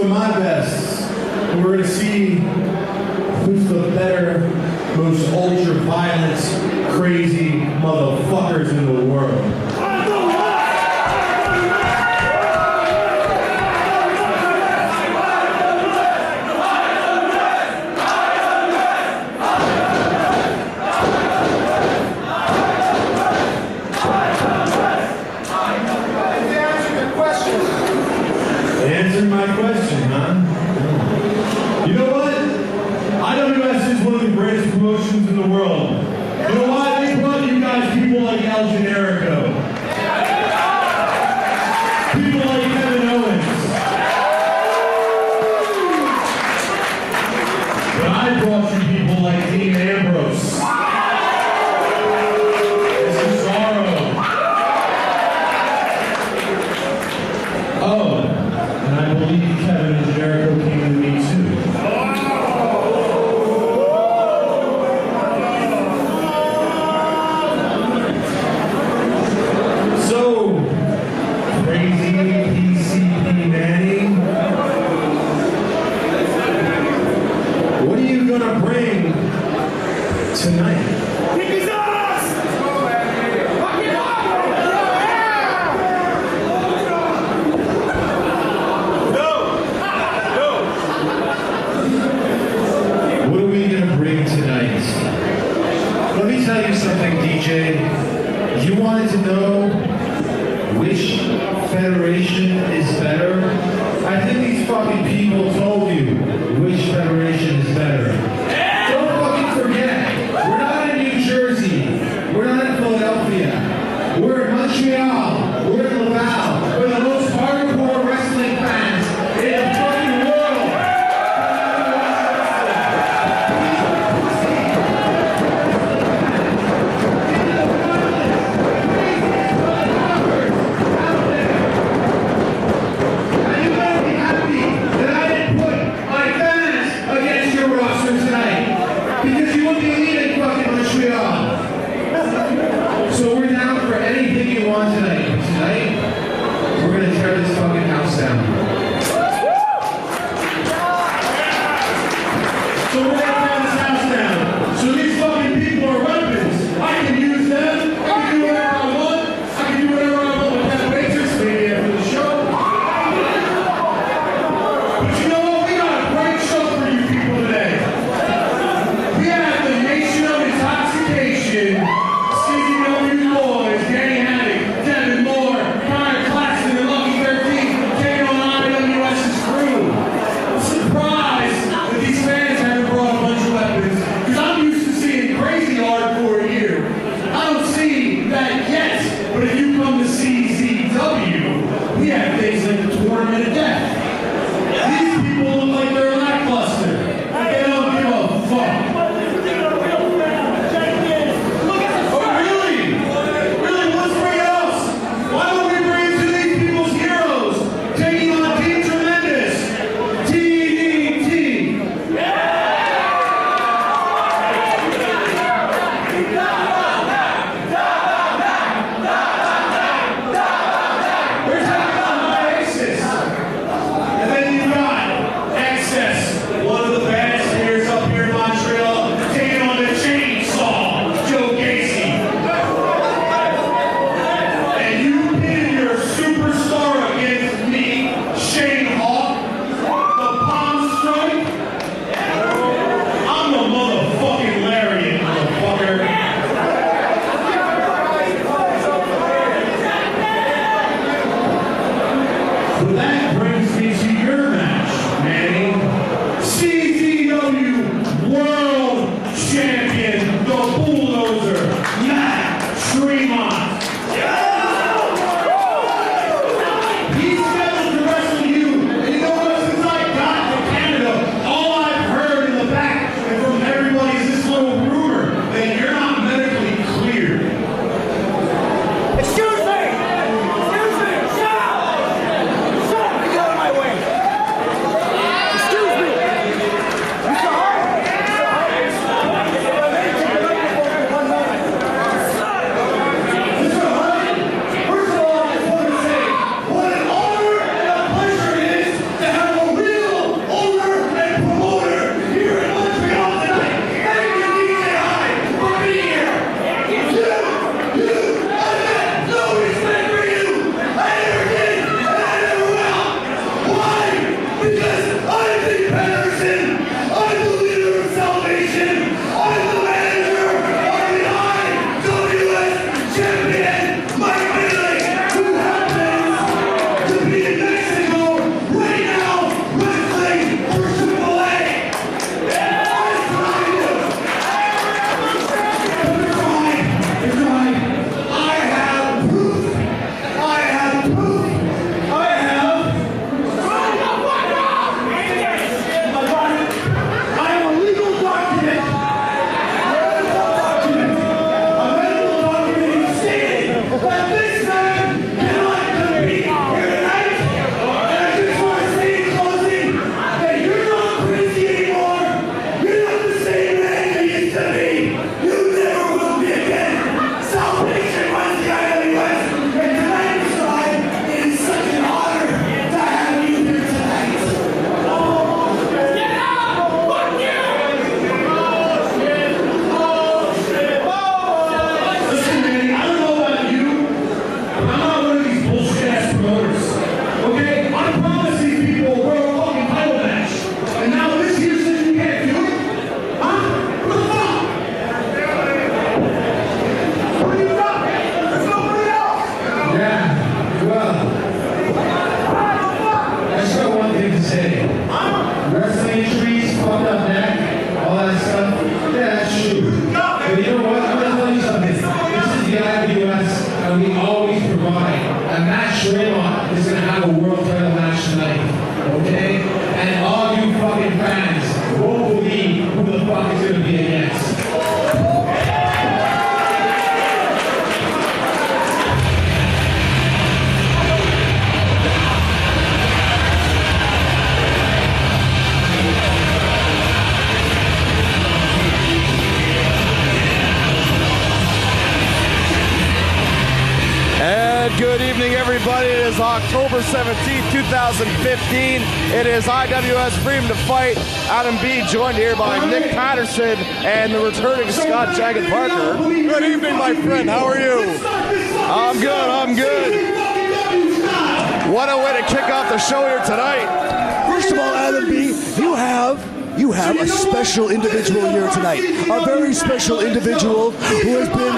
my best. And we're going to see who's the better, most ultra-violent, crazy motherfuckers in the world. Answering my question, huh? You know what? IWS is one of the greatest promotions in the world. You know why? They brought you guys people like El Generico. People like Kevin Owens. But I brought you people like Dean Ambrose. Cesaro. Oh. And I believe Kevin and Jericho came to me too. So, crazy PCP Manny, what are you gonna bring tonight? Let me tell you something, DJ. You wanted to know which federation is better? I think these fucking people told you which federation is better. Don't fucking forget, we're not in New Jersey. We're not in Philadelphia. We're in Montreal. We're in Laval. We're the most hardcore wrestling fans in the fucking world. That I didn't put okay? And all you fucking fans won't believe who the fuck is gonna be against. Good evening, everybody. It is October 17th, 2015. It is IWS Freedom to Fight. Adam B. joined here by Nick Patterson and the returning Scott Jagged Parker. Good evening, my friend. How are you? I'm good. What a way to kick off the show here tonight. First of all, Adam B., you have a special individual here tonight. A very special individual who has been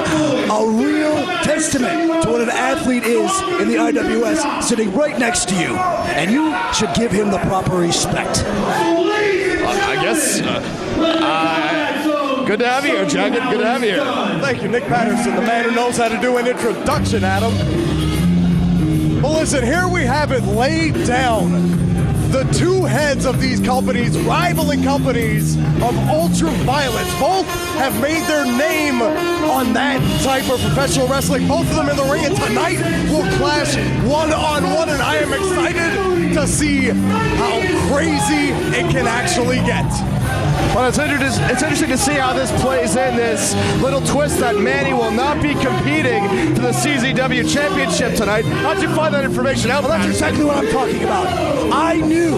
a real testament to what an athlete is in the IWS, sitting right next to you. And you should give him the proper respect. I guess. Good to have you here, Jagged. Good to have you here. Thank you, Nick Patterson, the man who knows how to do an introduction, Adam. Well, listen, here we have it laid down. The two heads of these companies, rivaling companies of ultra-violence, both have made their name on that type of professional wrestling. Both of them in the ring, and tonight will clash one-on-one, and I am excited to see how crazy it can actually get. Well, it's interesting to see how this plays in, this little twist that Manny will not be competing for the CZW Championship tonight. How'd you find that information out? Well, that's exactly what I'm talking about. I knew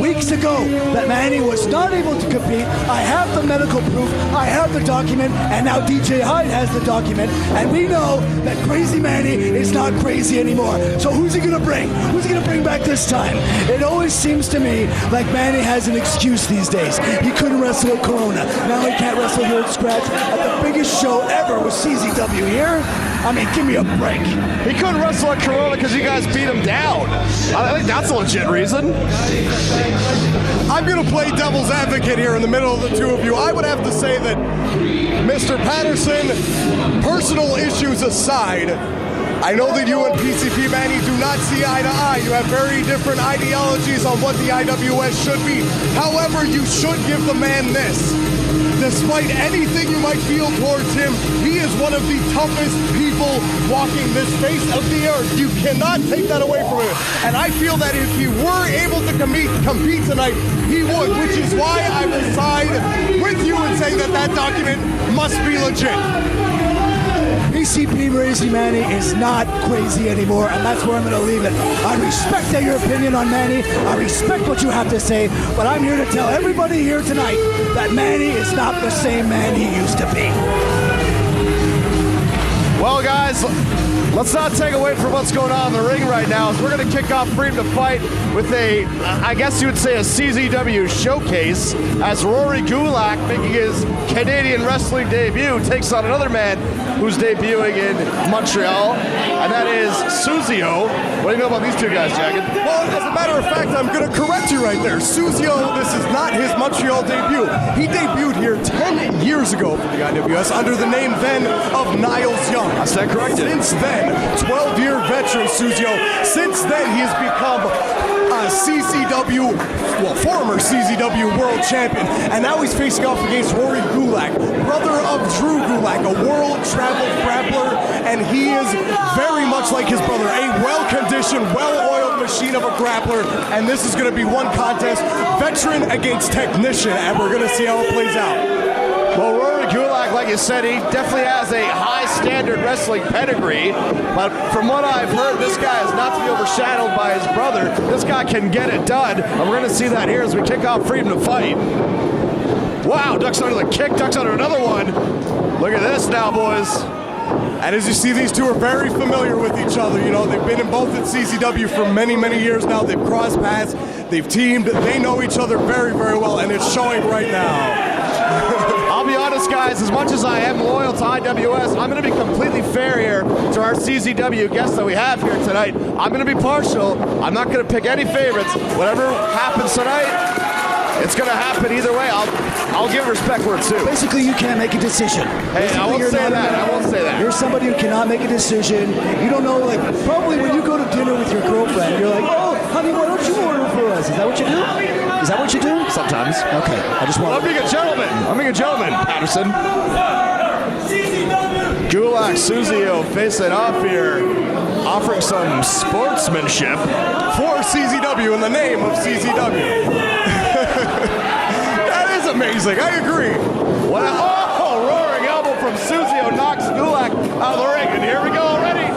weeks ago that Manny was not able to compete. I have the medical proof, I have the document, and now DJ Hyde has the document, and we know that Crazy Manny is not crazy anymore. So who's he gonna bring? Who's he gonna bring back this time? It always seems to me like Manny has an excuse these days. He couldn't wrestle at Corona. Now he can't wrestle here at Scratch at the biggest show ever with CZW here. I mean, give me a break. He couldn't wrestle at Corona because you guys beat him down. I think that's a legit reason. I'm going to play devil's advocate here in the middle of the two of you. I would have to say that, Mr. Patterson, personal issues aside, I know that you and PCP Manny do not see eye to eye. You have very different ideologies on what the IWS should be. However, you should give the man this. Despite anything you might feel towards him, he is one of the toughest people walking this face of the earth. You cannot take that away from him. And I feel that if he were able to compete tonight, he would, which is why I will side with you and say that that document must be legit. PCP Crazy Manny is not crazy anymore, and that's where I'm going to leave it. I respect your opinion on Manny. I respect what you have to say, but I'm here to tell everybody here tonight that Manny is not the same man he used to be. Well, guys, let's not take away from what's going on in the ring right now. We're going to kick off Freedom to Fight with a, I guess you would say, a CZW showcase as Rory Gulak, making his Canadian wrestling debut, takes on another man who's debuting in Montreal, and that is Suzio. What do you know about these two guys, Jagged? Well, as a matter of fact, I'm going to correct you right there. Suzio, this is not his Montreal debut. He debuted here 10 years ago for the IWS under the name then of Niles Young. I stand corrected. Since then, 12-year veteran Suzio. Since then, he has become former CZW world champion, and now he's facing off against Rory Gulak, brother of Drew Gulak, a world-traveled grappler, and he is very much like his brother, a well-conditioned, well-oiled machine of a grappler, and this is going to be one contest, veteran against technician, and we're going to see how it plays out. Well, Rory Gulak, like you said, he definitely has a high-standard wrestling pedigree, but from what I've heard, this guy is not to be overshadowed by his brother. This guy can get it done, and we're going to see that here as we kick off Freedom to Fight. Wow, ducks under the kick, ducks under another one. Look at this now, boys. And as you see, these two are very familiar with each other. You know, they've been in both at CZW for many, many years now. They've crossed paths, they've teamed, they know each other very, very well, and it's showing right now. I'll be honest, guys, as much as I am loyal to IWS, I'm going to be completely fair here to our CZW guests that we have here tonight. I'm going to be partial. I'm not going to pick any favorites. Whatever happens tonight, it's going to happen either way. I'll give respect where it's due. Basically, you can't make a decision. Hey, I won't say that. I won't say that. You're somebody who cannot make a decision. You don't know, like, probably when you go to dinner with your girlfriend, you're like, oh, Honey, why don't you order for us? Is that what you do? Is that what you do? Sometimes. Okay, I just want I'm being a gentleman. Patterson. Gulak, Suzio facing off here, offering some sportsmanship. For CZW in the name of CZW. That is amazing. I agree. Roaring elbow from Suzio knocks Gulak out of the ring, and here we go already.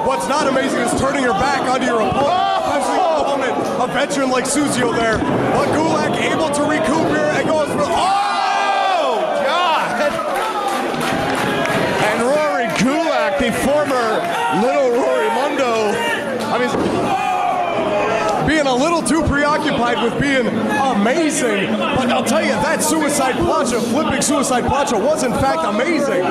What's not amazing is turning your back onto your opponent, a veteran like Suzio there. But Gulak able to recoup here and goes for... Oh, God! And Rory Gulak, the former Little Rory Mundo, being a little too preoccupied with being amazing. But I'll tell you, that suicide plancha, flipping suicide plancha was in fact amazing.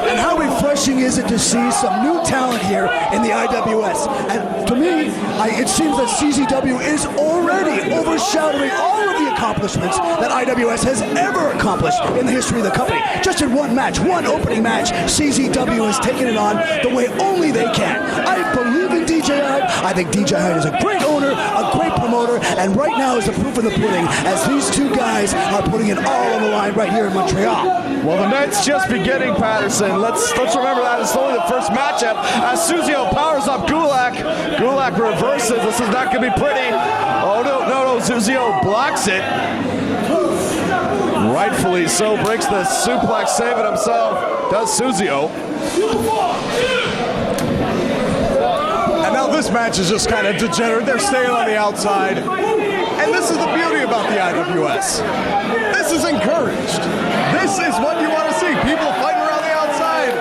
And how refreshing is it to see some new talent here in the IWS? And to me, it seems that CZW is already overshadowing all of the accomplishments that IWS has ever accomplished in the history of the company. Just in one match, one opening match, CZW has taken it on the way only they can. I believe in DJ Hyde. I think DJ Hyde is a great owner, a great promoter, and right now is the proof in the pudding as these two guys are putting it all on the line right here in Montreal. Well, the night's just beginning, Patterson. Let's remember that it's only the first matchup. As Suzio powers up Gulak. Gulak reverses. This is not going to be pretty. Oh, no. Suzio blocks it. Rightfully so. Breaks the suplex, saving himself. Does Suzio. And now this match is just kind of degenerate. They're staying on the outside. And this is the beauty about the IWS. This is encouraged. This is what you want to see. People fighting around the outside.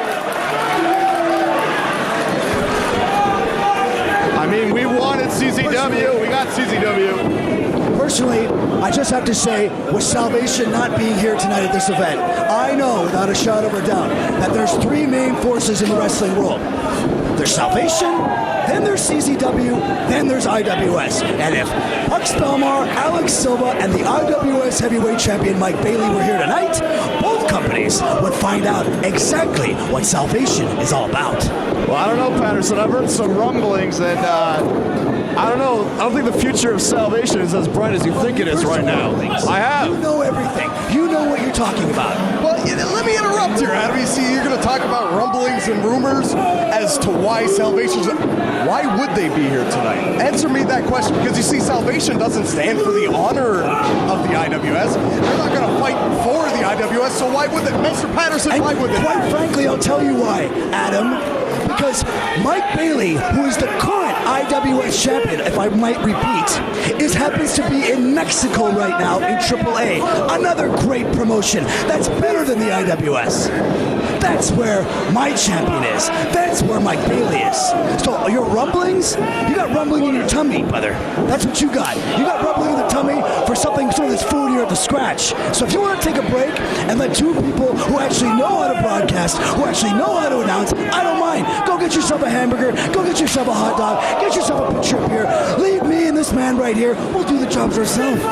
I mean, we wanted CZW. We got CZW. Personally, I just have to say, with Salvation not being here tonight at this event, I know without a shadow of a doubt that there's three main forces in the wrestling world. There's Salvation, then there's CZW, then there's IWS. And if Puck Spelmar, Alex Silva, and the IWS heavyweight champion Mike Bailey were here tonight, both companies would find out exactly what Salvation is all about. Well, I don't know, Patterson. I've heard some rumblings, and I don't know. I don't think the future of Salvation is as bright as you think it is right now. I have. You know everything. You know what you're talking about. Well, let me interrupt here, Adam. You see, you're going to talk about rumblings and rumors as to why Salvation's... Why would they be here tonight? Answer me that question, because you see, Salvation doesn't stand for the honor of the IWS. They're not going to fight for the IWS, so why would they? Mr. Patterson, why would they? Quite frankly, I'll tell you why, Adam. Because Mike Bailey, who is the current IWS champion, if I might repeat, happens to be in Mexico right now in AAA. Another great promotion that's better than the IWS. That's where my champion is. That's where Mike Bailey is. So your rumblings? You got rumbling in your tummy, brother. That's what you got. You got rumbling in the tummy for something sort of that's food at the scratch. So if you want to take a break and let two people who actually know how to broadcast, who actually know how to announce, I don't mind. Go get yourself a hamburger. Go get yourself a hot dog. Get yourself a pitcher of beer. Leave me and this man right here. We'll do the jobs ourselves.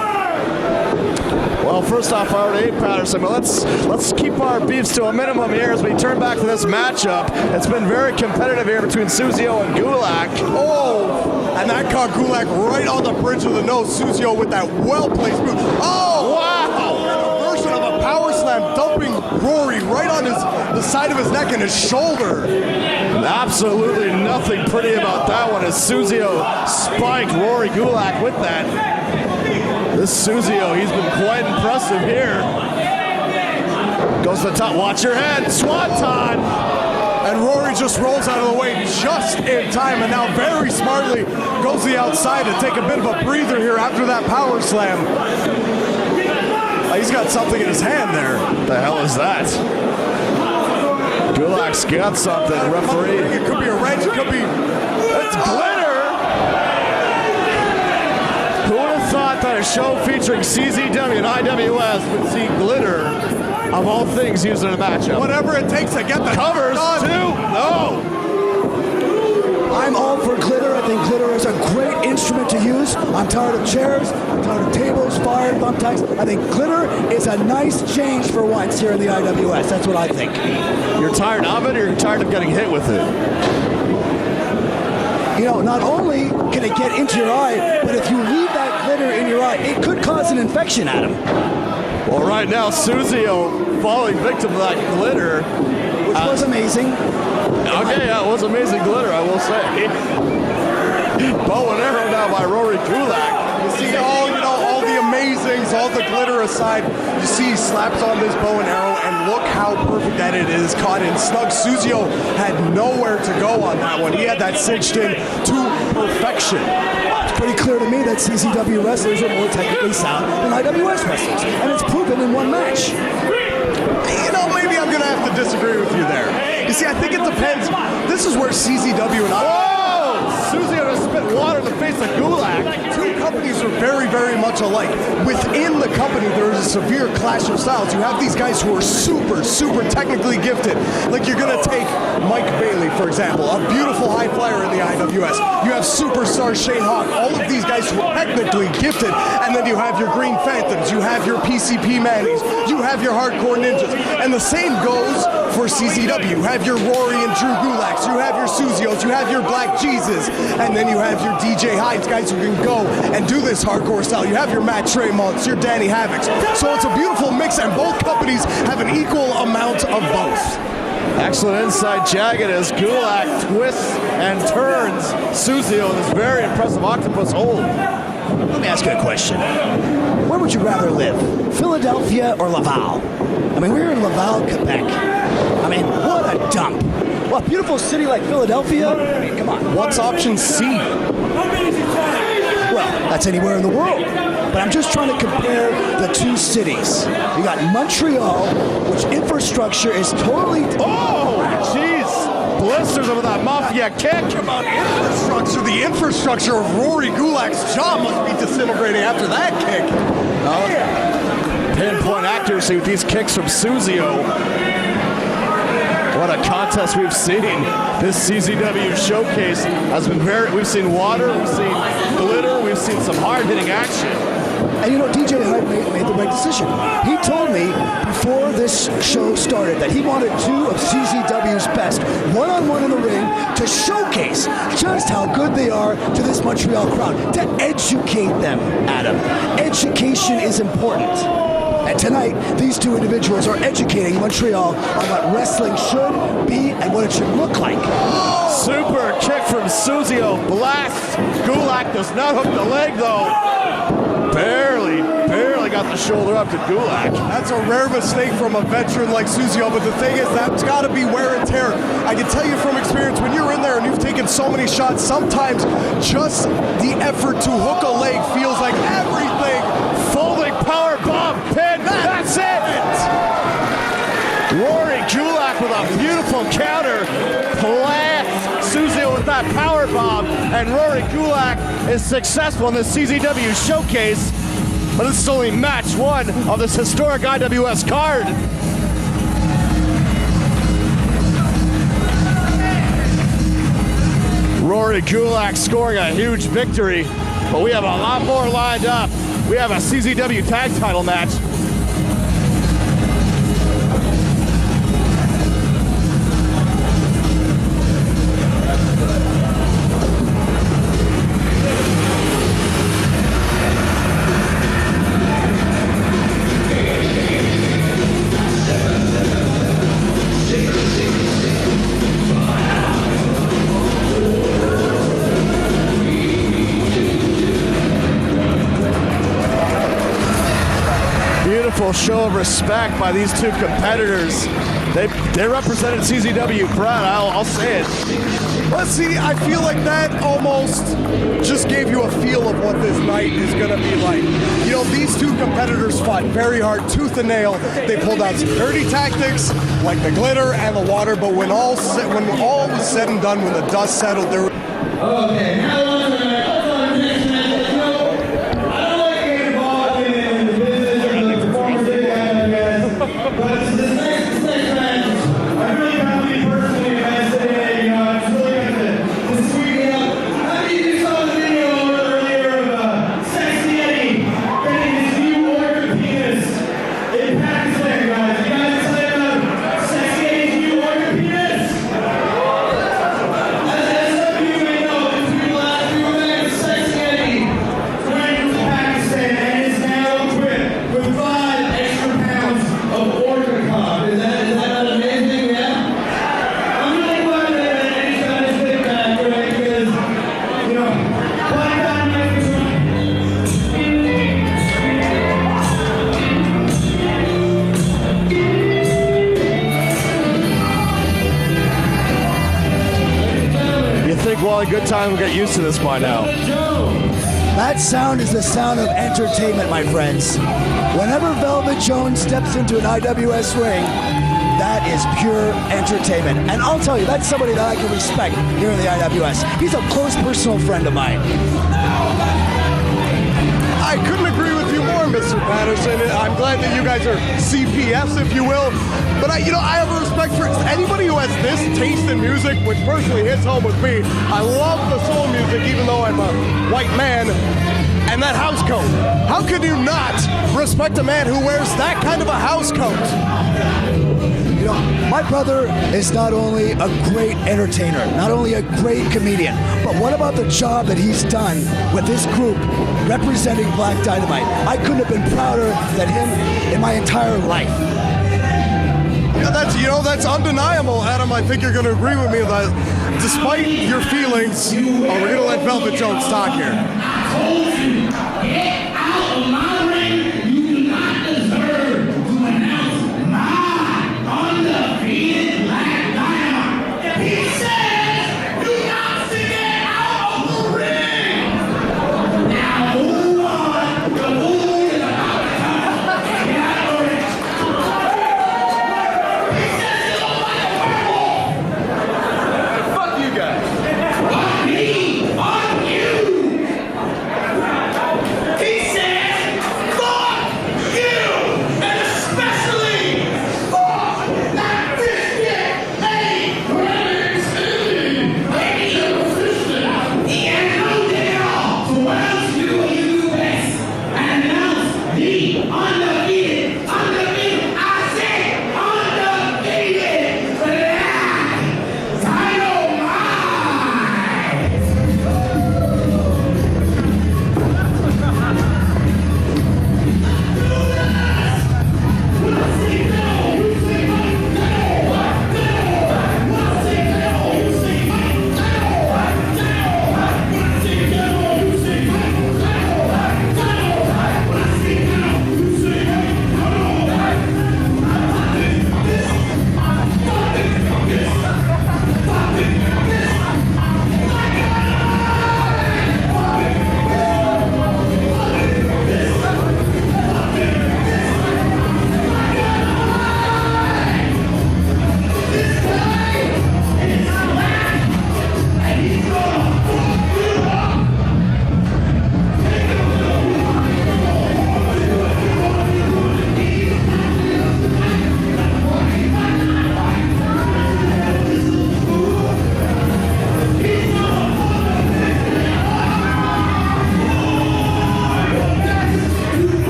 Well, first off, I already ate Patterson, but let's keep our beefs to a minimum here as we turn back to this matchup. It's been very competitive here between Suzio and Gulak. Oh, and that caught Gulak right on the bridge of the nose. Suzio with that well-placed move. Oh, wow! A version of a power slam, dumping Rory right on the side of his neck and his shoulder. Absolutely nothing pretty about that one as Suzio spiked Rory Gulak with that. This Suzio, he's been quite impressive here. Goes to the top, watch your head, Swanton! And Rory just rolls out of the way just in time, and now very smartly goes to the outside to take a bit of a breather here after that power slam. He's got something in his hand there. What the hell is that? Gulak's got something, referee. It could be a wrench, it could be... It's glitter! Who would have thought that a show featuring CZW and IWS would see glitter, of all things, used in a matchup? Whatever it takes to get the covers, too! No! I'm all for glitter. I think glitter is a great instrument to use. I'm tired of chairs. I'm tired of tables, fire, thumbtacks. I think glitter is a nice change for once here in the IWS. That's what I think. You're tired of it, or you're tired of getting hit with it? you know, not only can it get into your eye, but if you leave that glitter in your eye, it could cause an infection, Adam. Well, right now, Suzio falling victim to that glitter. Which was amazing. Okay, yeah, it was amazing glitter, I will say. Bow and arrow now by Rory Gulak. You see all the amazings, all the glitter aside, you see he slaps on this bow and arrow, and look how perfect that it is, caught in snug. Suzio had nowhere to go on that one. He had that cinched in to perfection. It's pretty clear to me that CZW wrestlers are more technically sound than IWS wrestlers, and it's proven in one match. You know, maybe I'm going to have to disagree with you there. You see, I think it depends. This is where CZW and Suzio just spit water in the face of Gulak. two companies are very, very much alike. Within the company, there is a severe clash of styles. You have these guys who are super, super technically gifted. Like you're going to take Mike Bailey, for example, a beautiful high flyer in the IWS. You have superstar Shane Hawk, all of these guys who are technically gifted. And then you have your Green Phantoms, you have your PCP Mannies, you have your Hardcore Ninjas. And the same goes for CZW. You have your Rory and Drew Gulaks, you have your Suzios, you have your Black Jesus, and then you have your DJ Hydes, guys who can go and do this hardcore style. You have your Matt Treymonts, your Danny Havocs. So it's a beautiful mix, and both companies have an equal amount of both. Excellent inside jagged as Gulak twists and turns Suzio in this very impressive octopus hold. Let me ask you a question. Where would you rather live, Philadelphia or Laval? I mean, we're in Laval, Quebec. I mean, what a dump. Well, a beautiful city like Philadelphia, I mean, come on. What's option C? Well, that's anywhere in the world. But I'm just trying to compare the two cities. You got Montreal, which infrastructure is totally... Oh, jeez. Blisters over that Mafia kick. About infrastructure, the infrastructure of Rory Gulak's jaw must be disintegrating after that kick. Pinpoint accuracy with these kicks from Suzio. What a contest we've seen. This CZW showcase has been we've seen water, we've seen glitter, we've seen some hard-hitting action. And you know, DJ Hyde made the right decision. He told me before this show started that he wanted two of CZW's best one-on-one in the ring to showcase just how good they are to this Montreal crowd, to educate them, Adam. Education is important. And tonight, these two individuals are educating Montreal on what wrestling should be and what it should look like. Super kick from Suzio. Blast. Gulak does not hook the leg, though. Barely got the shoulder up to Gulak. That's a rare mistake from a veteran like Suzio, but the thing is, that's got to be wear and tear. I can tell you from experience, when you're in there and you've taken so many shots, sometimes just the effort to hook a leg feels like everything. Folding power bomb pin. That's it. Rory Gulak with a beautiful counter. Plants Suzio with that power bomb, and Rory Gulak is successful in this CZW showcase. But this is only match one of this historic IWS card. Rory Gulak scoring a huge victory, but we have a lot more lined up. We have a CZW tag title match. Show of respect by these two competitors. They represented CZW proud. I'll say it. Let's see, I feel like that almost just gave you a feel of what this night is going to be like. You know, these two competitors fought very hard, tooth and nail. They pulled out some dirty tactics, like the glitter and the water, but when all was said and done, when the dust settled, there were... Okay, now on to the next match. I don't like to get involved in the business of the performance of the IWS, but this next match, I'm really proud to be personally invested in it. You know, I'm just really going to squeeze it up. I mean, you saw the video earlier of Sexy Eddie getting his new order penis in Pakistan, guys. You guys excited about Sexy Eddie's new order penis? As some of you may know, this a good time. We'll get used to this by now. That sound is the sound of entertainment, my friends. Whenever Velvet Jones steps into an IWS ring, that is pure entertainment. And I'll tell you, that's somebody that I can respect here in the IWS. He's a close personal friend of mine. I couldn't agree with you more, Mr. Patterson. I'm glad that you guys are CPS, if you will. But I have a respect for anybody who has this taste in music, which personally hits home with me. I love the soul music, even though I'm a white man. And that house coat. How could you not respect a man who wears that kind of a house coat? You know, my brother is not only a great entertainer, not only a great comedian, but what about the job that he's done with this group representing Black Dynamite? I couldn't have been prouder than him in my entire life. Yeah, that's undeniable, Adam. I think you're going to agree with me that despite your feelings, we're going to let Velvet Jones talk here. Get out of my ring. You do not deserve to announce my undefeated Black Dynamite. He says you got to get out of the ring. Now move on. The move is about to come. Get out of the ring. He says you look like a werewolf. Fuck you guys. Fuck me. Fuck you.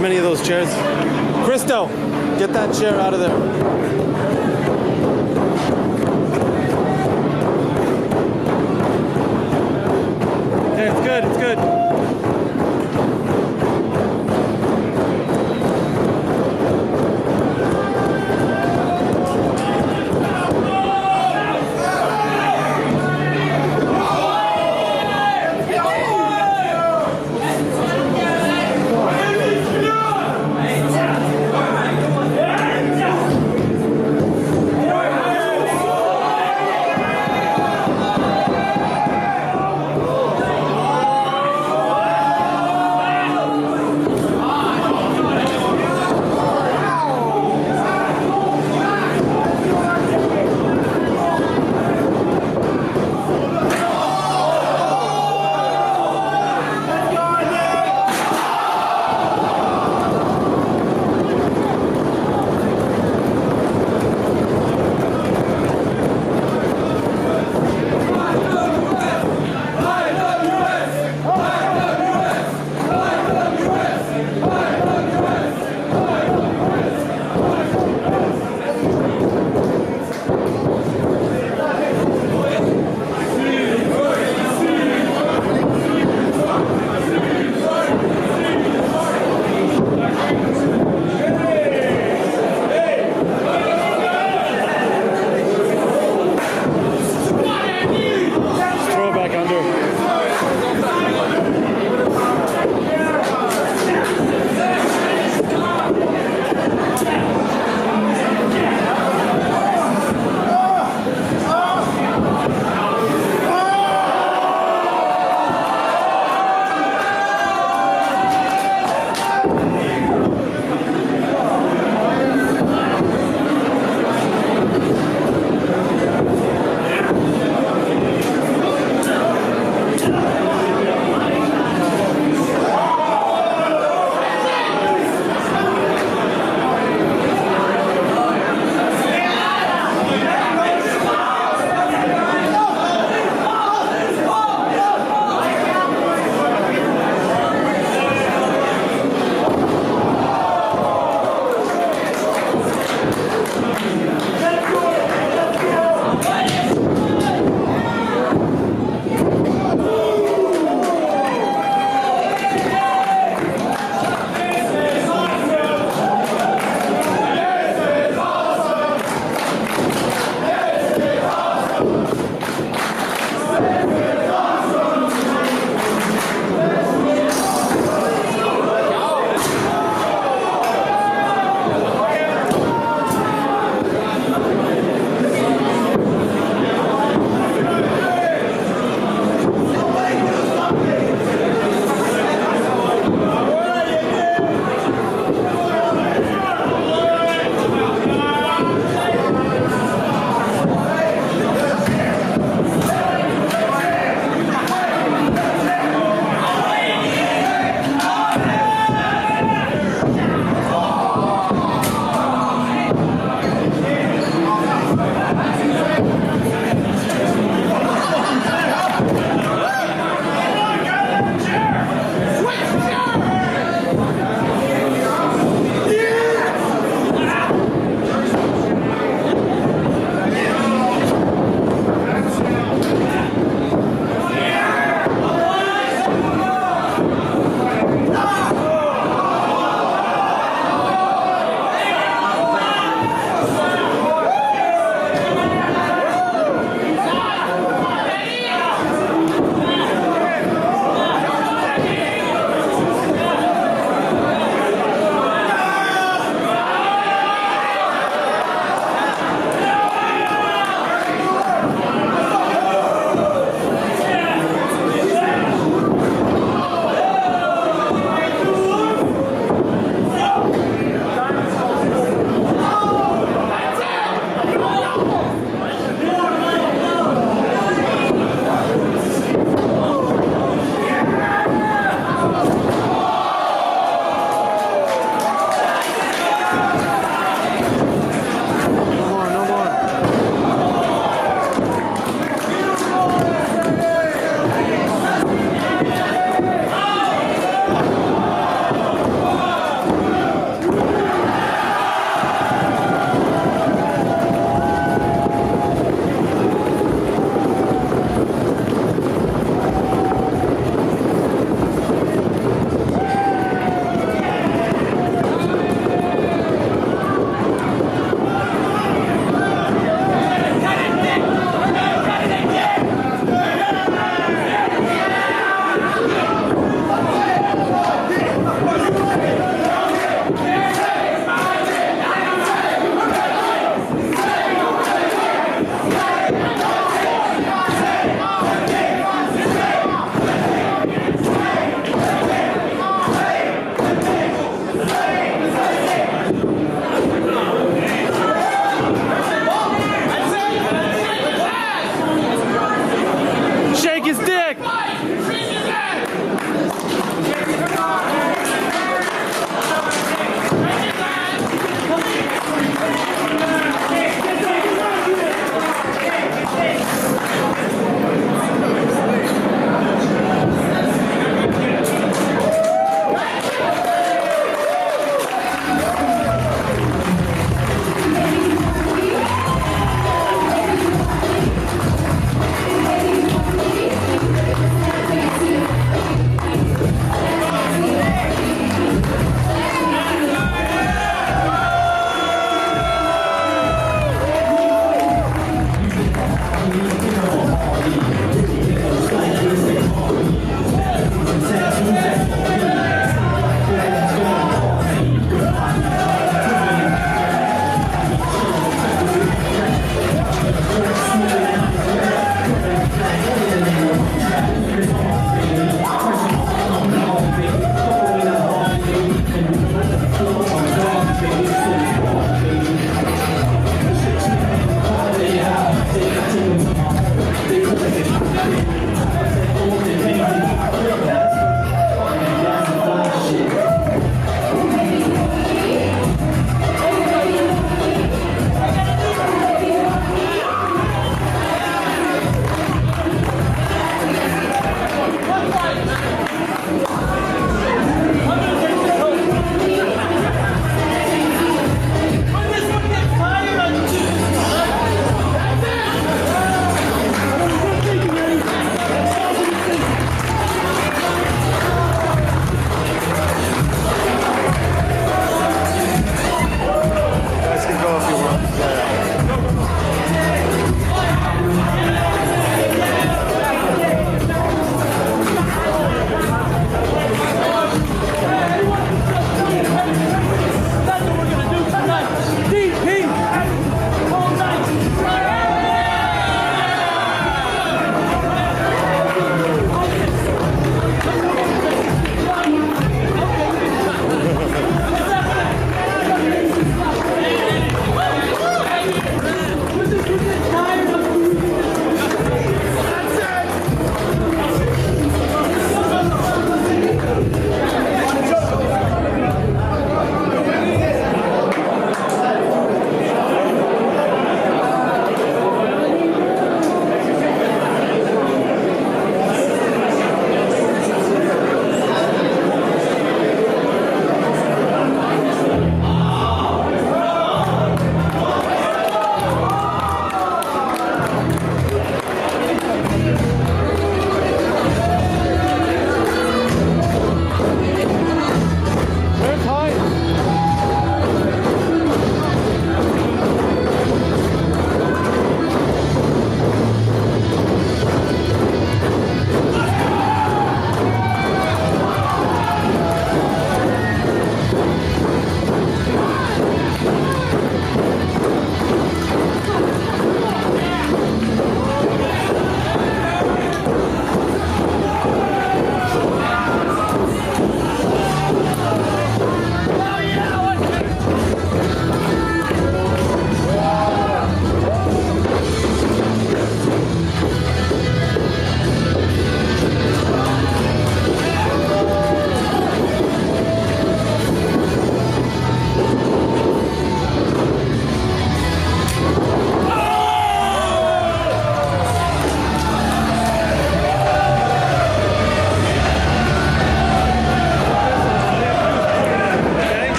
many of those chairs. Christo, get that chair out of there. Okay, it's good, it's good.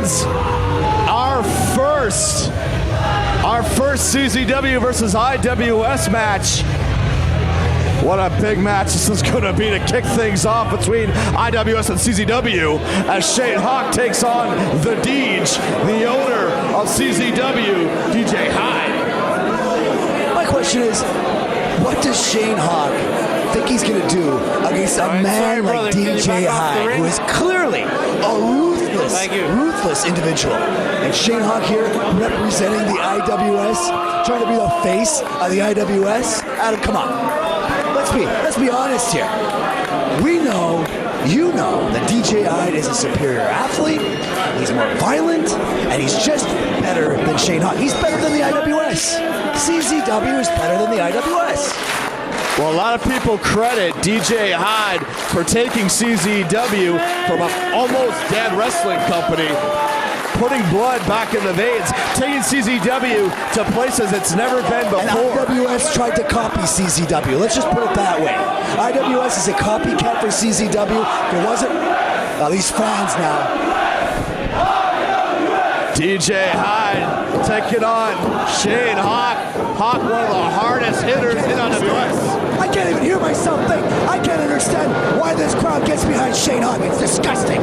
fans, our first CZW versus IWS match. What a big match this is going to be to kick things off between IWS and CZW as Shane Hawk takes on the Deej, the owner of CZW, DJ Hyde. My question is, what does Shane Hawk think he's going to do against a man like DJ Hyde, who is clearly a ruthless individual? And Shane Hawk here representing the IWS, trying to be the face of the IWS. Adam, come on. Let's be honest here. We know, you know, that DJ Hyde is a superior athlete. He's more violent, and he's just better than Shane Hawk. He's better than the IWS. CZW is better than the IWS. Well, a lot of people credit DJ Hyde for taking CZW from an almost dead wrestling company, putting blood back in the veins, taking CZW to places it's never been before. And IWS tried to copy CZW. Let's just put it that way. IWS is a copycat for CZW. There wasn't, these fans now. DJ Hyde taking on Shane Hawk. Hawk, one of the hardest hitters in IWS. I can't even hear myself think. I can't understand why this crowd gets behind Shane Hawk. It's disgusting.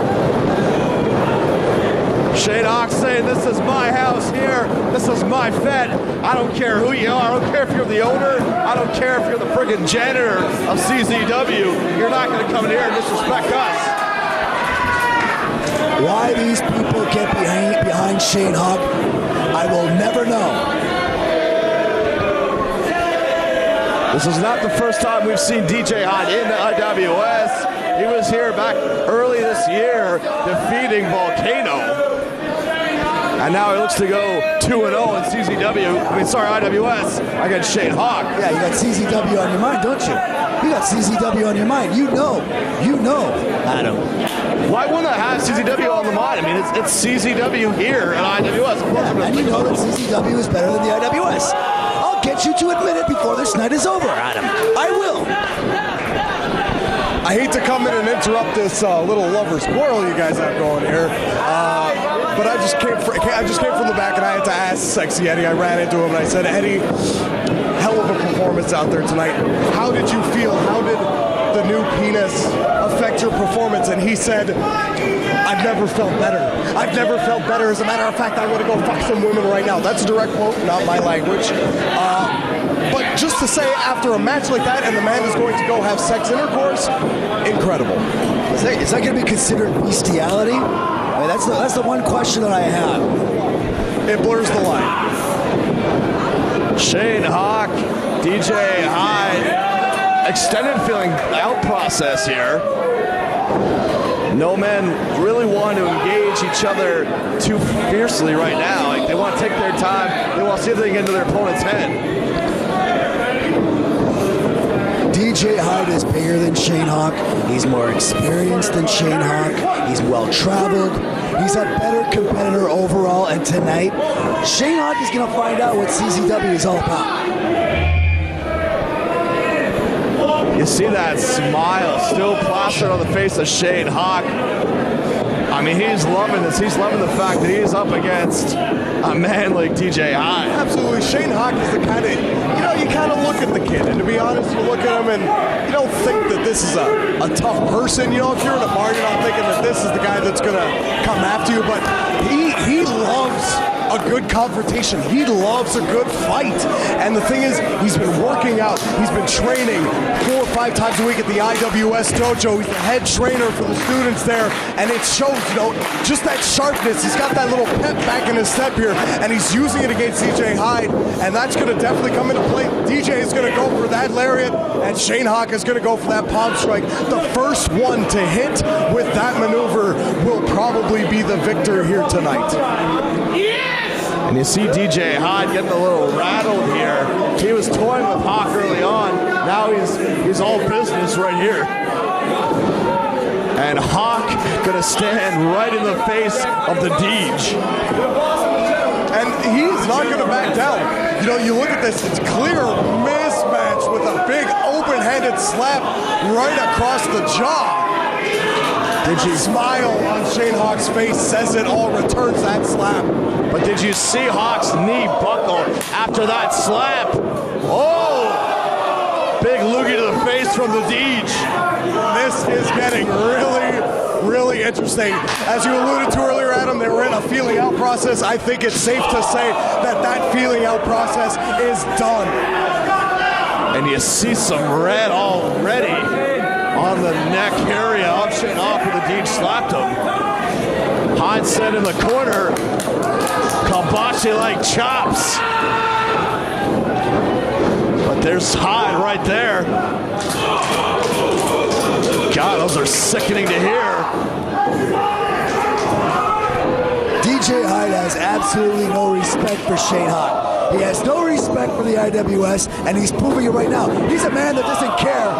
Shane Hawk saying, this is my house here. This is my Fed. I don't care who you are. I don't care if you're the owner. I don't care if you're the friggin' janitor of CZW. You're not going to come in here and disrespect us. Why these people get behind Shane Hawk, I will never know. This is not the first time we've seen DJ Hyde in the IWS. He was here back early this year defeating Volcano. And now he looks to go 2-0 in IWS against Shane Hawk. Yeah, you got CZW on your mind, don't you? You got CZW on your mind. You know, Adam. Why wouldn't I have CZW on the mind? I mean, it's CZW here at IWS. Yeah, and you know that CZW is better than the IWS. I'll get you to admit it before this night is over, Adam. I will. I hate to come in and interrupt this little lover's quarrel you guys have going here, but I just came from the back and I had to ask Sexy Eddie. I ran into him and I said, Eddie, hell of a performance out there tonight. How did you feel? How did the new penis affect your performance? And he said, I've never felt better. I've never felt better. As a matter of fact, I'm going to go fuck some women right now. That's a direct quote, not my language. But just to say, after a match like that, and the man is going to go have sex intercourse, incredible. Is that going to be considered bestiality? I mean, that's the one question that I have. It blurs the line. Shane Hawk, DJ Hyde, extended feeling out process here. No men really want to engage each other too fiercely right now. Like, they want to take their time. They want to see if they can get into their opponent's head. DJ Hyde is bigger than Shane Hawk. He's more experienced than Shane Hawk. He's well-traveled. He's a better competitor overall. And tonight, Shane Hawk is going to find out what CZW is all about. You see that smile still plastered on the face of Shane Hawk. I mean, he's loving this. He's loving the fact that he's up against a man like DJ Hyde. Absolutely. Shane Hawk is the kind of, you kind of look at the kid, and to be honest, you look at him and you don't think that this is a tough person. You know, if you're in a bar, you're not thinking that this is the guy that's going to come after you, but he loves a good confrontation. He loves a good fight. And the thing is, he's been working out. He's been training 4 or 5 times a week at the IWS dojo. He's the head trainer for the students there. And it shows, just that sharpness. He's got that little pep back in his step here. And he's using it against DJ Hyde. And that's going to definitely come into play. DJ is going to go for that lariat. And Shane Hawk is going to go for that palm strike. The first one to hit with that maneuver will probably be the victor here tonight. And you see DJ Hyde getting a little rattled here. He was toying with Hawk early on. Now he's all business right here. And Hawk gonna stand right in the face of the Deej. And he's not gonna back down. You look at this, it's clear mismatch with a big open-handed slap right across the jaw. The smile on Shane Hawk's face says it all, returns that slap. But did you see Hawk's knee buckle after that slap? Oh! Big loogie to the face from the Deej. This is getting really interesting. As you alluded to earlier, Adam, they were in a feeling out process. I think it's safe to say that that feeling out process is done. And you see some red already on the neck area of Shane Hawk where the Deej slapped him. Hyde set in the corner. Kabashi like chops. But there's Hyde right there. God, those are sickening to hear. DJ Hyde has absolutely no respect for Shane Hawk. He has no respect for the IWS, and he's proving it right now. He's a man that doesn't care.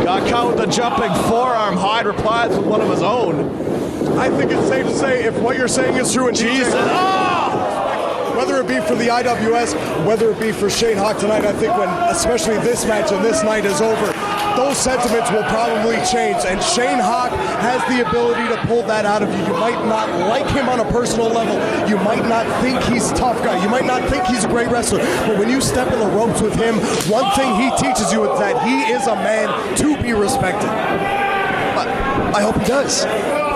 Got caught with the jumping forearm. Hyde replies with one of his own. I think it's safe to say if what you're saying is true, and Jesus. whether it be for the IWS, whether it be for Shane Hawk tonight, I think when especially this match and this night is over, those sentiments will probably change, and Shane Hawk has the ability to pull that out of you. You might not like him on a personal level. You might not think he's a tough guy. You might not think he's a great wrestler. But when you step in the ropes with him, one thing he teaches you is that he is a man to be respected. I hope he does,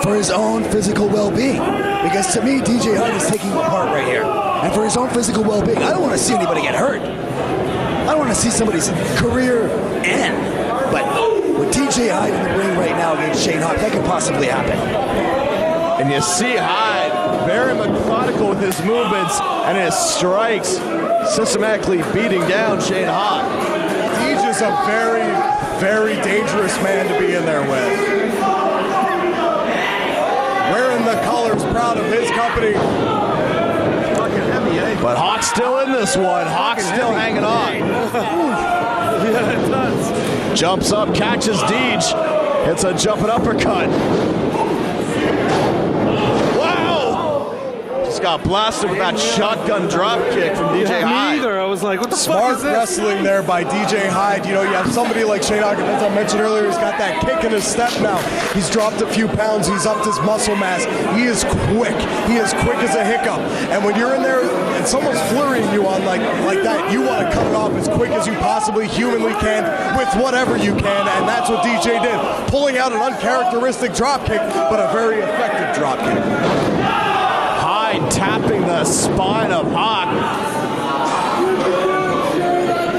for his own physical well-being. Because to me, DJ Hyde is taking a part right here. And for his own physical well-being, I don't want to see anybody get hurt. I don't want to see somebody's career end. But with DJ Hyde in the ring right now against Shane Hawk, that could possibly happen. And you see Hyde very methodical with his movements and his strikes, systematically beating down Shane Hawk. He's just a very dangerous man to be in there with. Wearing the colors, proud of his company. But Hawk's still in this one. Hawk's still hanging on. Yeah, it does. Jumps up, catches Deej. Hits a jumping uppercut. Wow! Just got blasted with that shotgun drop kick from DJ Me Hyde. either. I was like, what the fuck Smart is this? wrestling there by DJ Hyde. You know, you have somebody like Shane Hawk, as I mentioned earlier, he's got that kick in his step now. He's dropped a few pounds. He's upped his muscle mass. He is quick. He is quick as a hiccup. And when you're in there and someone's flurrying you on like that, you want to cut it off as quick as you possibly humanly can with whatever you can. And that's what DJ did. Pulling out an uncharacteristic drop kick, but a very effective drop kick. Hyde tapping the spine of Hawk.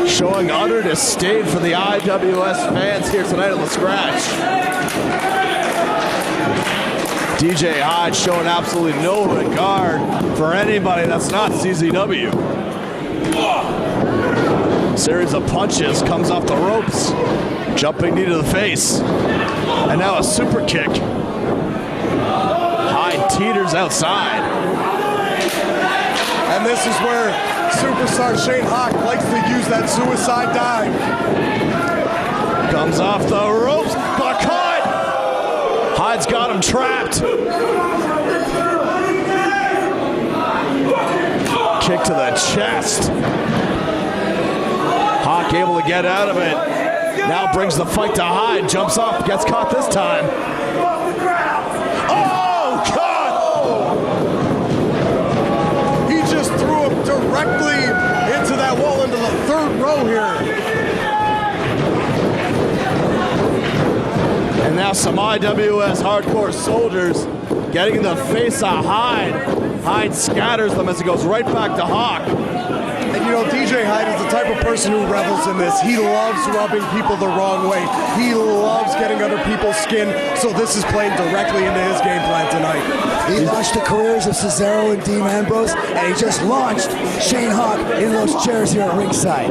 Showing utter disdain for the IWS fans here tonight on the scratch. DJ Hyde showing absolutely no regard for anybody that's not CZW. Series of punches, comes off the ropes. Jumping knee to the face. And now a super kick. Hyde teeters outside. And this is where superstar Shane Hawk likes to use that suicide dive. Comes off the ropes, but caught! Hyde's got him trapped. Kick to the chest. Hawk able to get out of it. Now brings the fight to Hyde. Jumps off, gets caught this time. Oh, God! He just threw him directly into that wall, into the third row here. And now some IWS hardcore soldiers getting in the face of Hyde. Hyde scatters them as he goes right back to Hawk. And you know, DJ Hyde is the type of person who revels in this. He loves rubbing people the wrong way. He loves getting under people's skin, so this is playing directly into his game plan tonight. He launched the careers of Cesaro and Dean Ambrose, and he just launched Shane Hawk in those chairs here at ringside.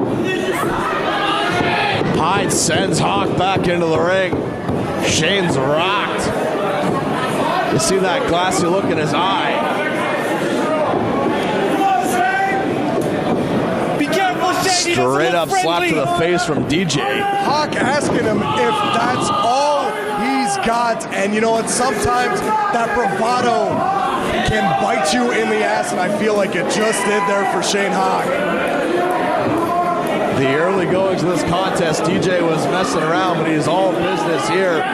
Hyde sends Hawk back into the ring. Shane's rocked. You see that glassy look in his eye. Be careful, Shane. Straight up slap to the face from DJ. Hawk asking him if that's all he's got. And you know what? Sometimes that bravado can bite you in the ass, and I feel like it just did there for Shane Hawk. The early goings of this contest, DJ was messing around, but he's all business here.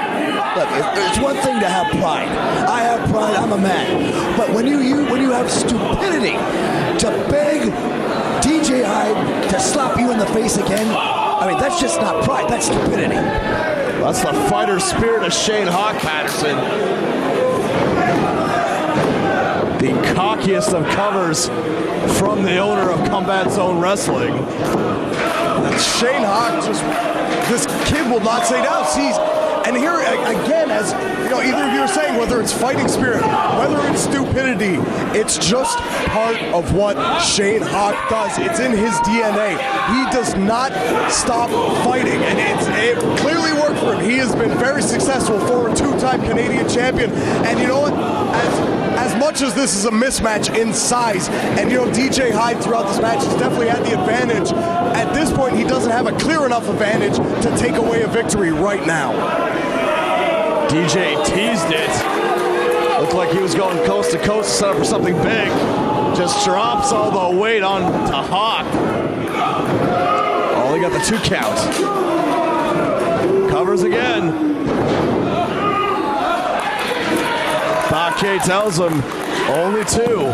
Look, it's one thing to have pride. I have pride. I'm a man. But when you have stupidity to beg DJ Hyde to slap you in the face again, I mean, that's just not pride. That's stupidity. That's the fighter spirit of Shane Hawk Patterson. The cockiest of covers from the owner of Combat Zone Wrestling. Shane Hawk this kid will not say down. And here again, as you know, either of you are saying, whether it's fighting spirit, whether it's stupidity, it's just part of what Shane Hawk does. It's in his DNA. He does not stop fighting, and it clearly worked for him. He has been very successful, former two-time Canadian champion. And you know what? As much as this is a mismatch in size, and you know, DJ Hyde throughout this match has definitely had the advantage, at this point he doesn't have a clear enough advantage to take away a victory right now. DJ teased it. Looked like he was going coast to coast to set up for something big. Just drops all the weight on to Hawk. Oh, he got the 2 count. Covers again. Bakke tells him only 2.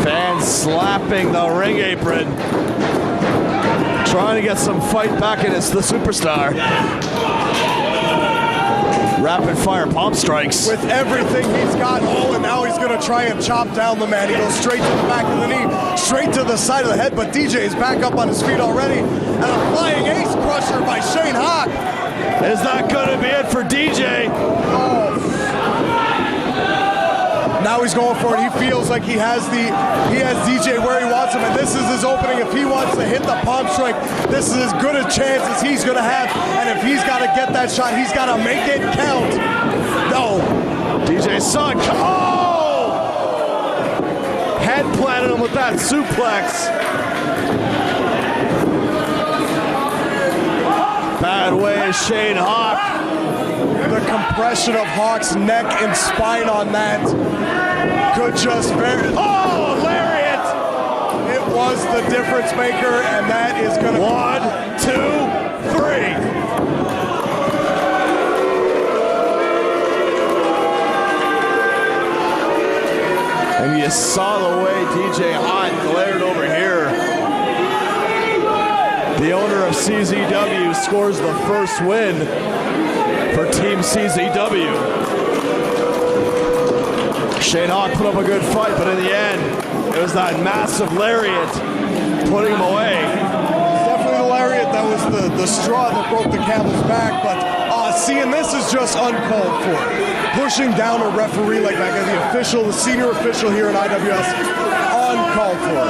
Fans slapping the ring apron. Trying to get some fight back in the superstar. Rapid fire palm strikes. With everything he's got, and now he's going to try and chop down the man. He goes straight to the back of the knee, straight to the side of the head, but DJ is back up on his feet already. And a flying ace crusher by Shane Hawk. Is not going to be it for DJ. Now he's going for it. He feels like he has DJ where he wants him, and this is his opening. If he wants to hit the palm strike, this is as good a chance as he's going to have. And if he's got to get that shot, he's got to make it count. No. DJ saw it. Oh! Head planted him with that suplex. Bad way, Shane Hawk. The compression of Hawk's neck and spine on that could just Oh, lariat! It was the difference maker, and that is going to 1, 2, 3. And you saw the way DJ Hyde glared over here. The owner of CZW scores the first win for Team CZW. Shane Hawk put up a good fight, but in the end, it was that massive lariat putting him away. Definitely the lariat that was the straw that broke the camel's back, but seeing this is just uncalled for. Pushing down a referee like that, the senior official here in IWS, uncalled for.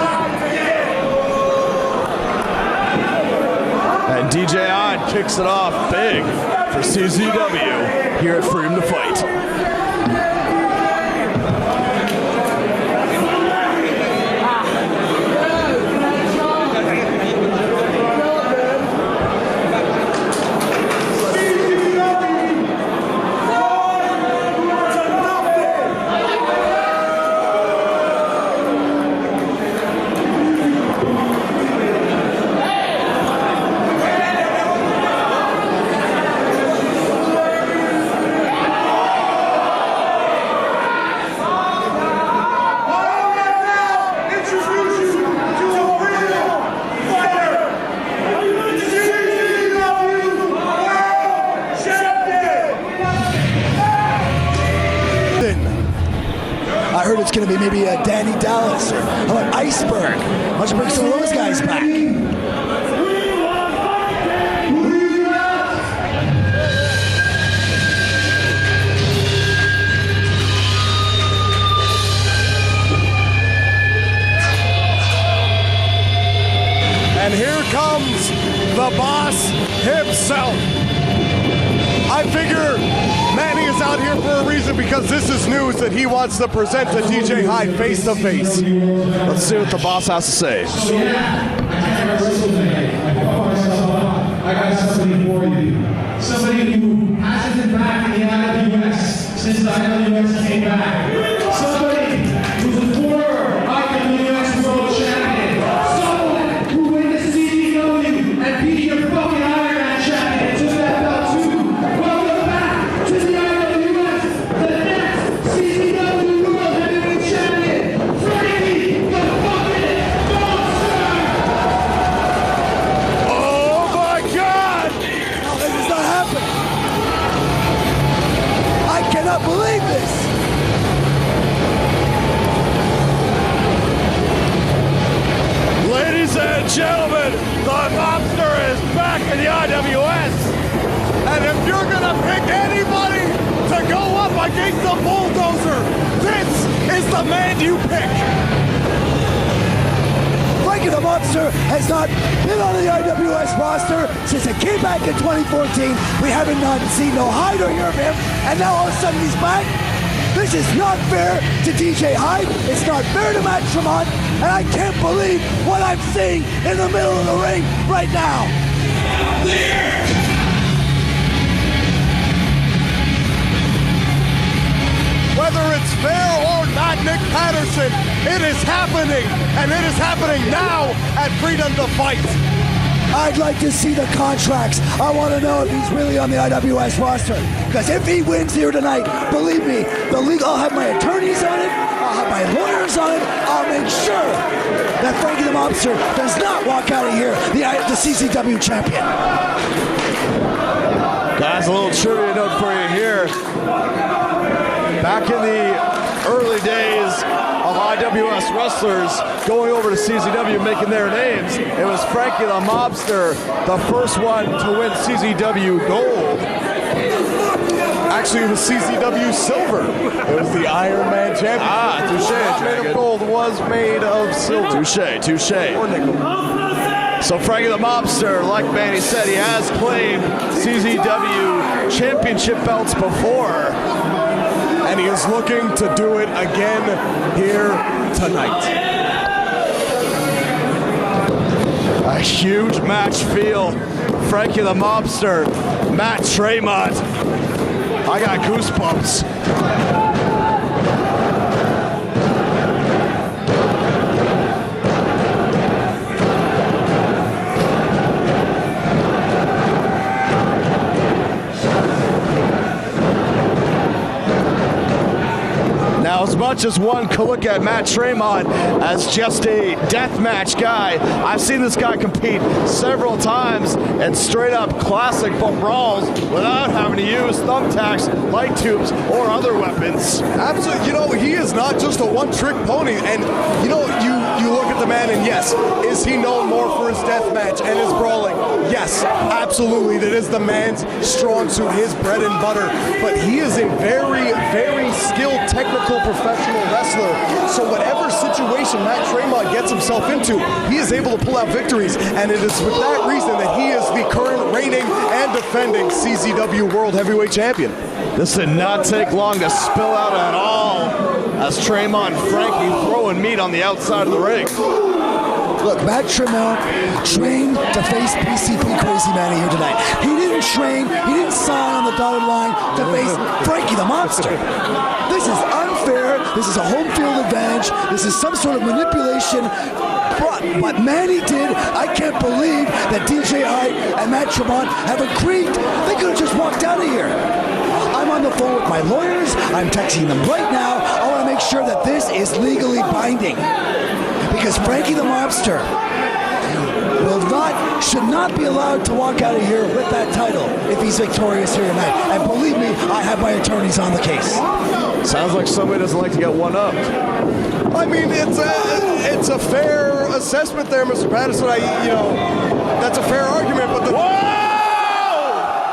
And DJ Hyde kicks it off big for CZW here at Freedom to Fight. I heard it's going to be maybe a Danny Dallas or how about Iceberg. Why don't you bring some of those guys back? And here comes the boss himself. I figure Manny is out here for a reason, because this is news that he wants to present to DJ Hyde face to face. Let's see what the boss has to say. I got somebody for you. Somebody who hasn't been back in the IWS since the IWS came back. Somebody who's a former IWS World Champion. in the IWS. And if you're gonna pick anybody to go up against the bulldozer, this is the man you pick. Frankie the Monster has not been on the IWS roster since it came back in 2014. We haven't seen no Hyde or hear of him, and now all of a sudden he's back. This is not fair to DJ Hyde. It's not fair to Matt Tremont, and I can't believe what I'm seeing in the middle of the ring right now. Whether it's fair or not, Nick Patterson, it is happening, and it is happening now at Freedom to Fight. I'd like to see the contracts. I want to know if he's really on the IWS roster. Because if he wins here tonight, believe me, the league, I'll have my attorneys on it, I'll have my lawyers on it, I'll make sure that Frankie the Mobster does not walk out of here the CZW champion. Guys, a little trivia note for you here. Back in the early days of IWS wrestlers going over to CZW making their names, it was Frankie the Mobster, the first one to win CZW gold. Actually, it was CZW silver. It was the Iron Man champion. Ah, touche. Made of gold was made of silver. Touche. Or nickel. So Frankie the Mobster, like Manny said, he has claimed CZW championship belts before. And he is looking to do it again here tonight. A huge match feel. Frankie the Mobster, Matt Tremont. I got goosebumps. Now, as much as one could look at Matt Tremont as just a deathmatch guy, I've seen this guy compete several times in straight-up classic brawls without having to use thumbtacks, light tubes, or other weapons. Absolutely. You know, he is not just a one-trick pony. And, you know, you look at the man, and yes, is he known more for his deathmatch and his brawling? Yes, absolutely. That is the man's strong suit, his bread and butter. But he is a very, very skilled, technical, professional wrestler. So whatever situation Matt Tremont gets himself into, he is able to pull out victories. And it is with that reason that he is the current reigning and defending CZW World Heavyweight Champion. This did not take long to spill out at all as Tremont and Frankie throwing meat on the outside of the ring. Look, Matt Tremont trained to face PCP Crazy Manny here tonight. He didn't train, he didn't sign on the dotted line to face Frankie the Monster. This is unfair. This is a home field advantage. This is some sort of manipulation. But what Manny did, I can't believe that DJ Hyde and Matt Tremont have agreed. They could have just walked out of here. I'm on the phone with my lawyers. I'm texting them right now. I want to make sure that this is legally binding. Because Frankie the Mobster should not be allowed to walk out of here with that title if he's victorious here tonight. And believe me, I have my attorneys on the case. Sounds like somebody doesn't like to get one up. I mean, it's a fair assessment there, Mr. Patterson. That's a fair argument, but the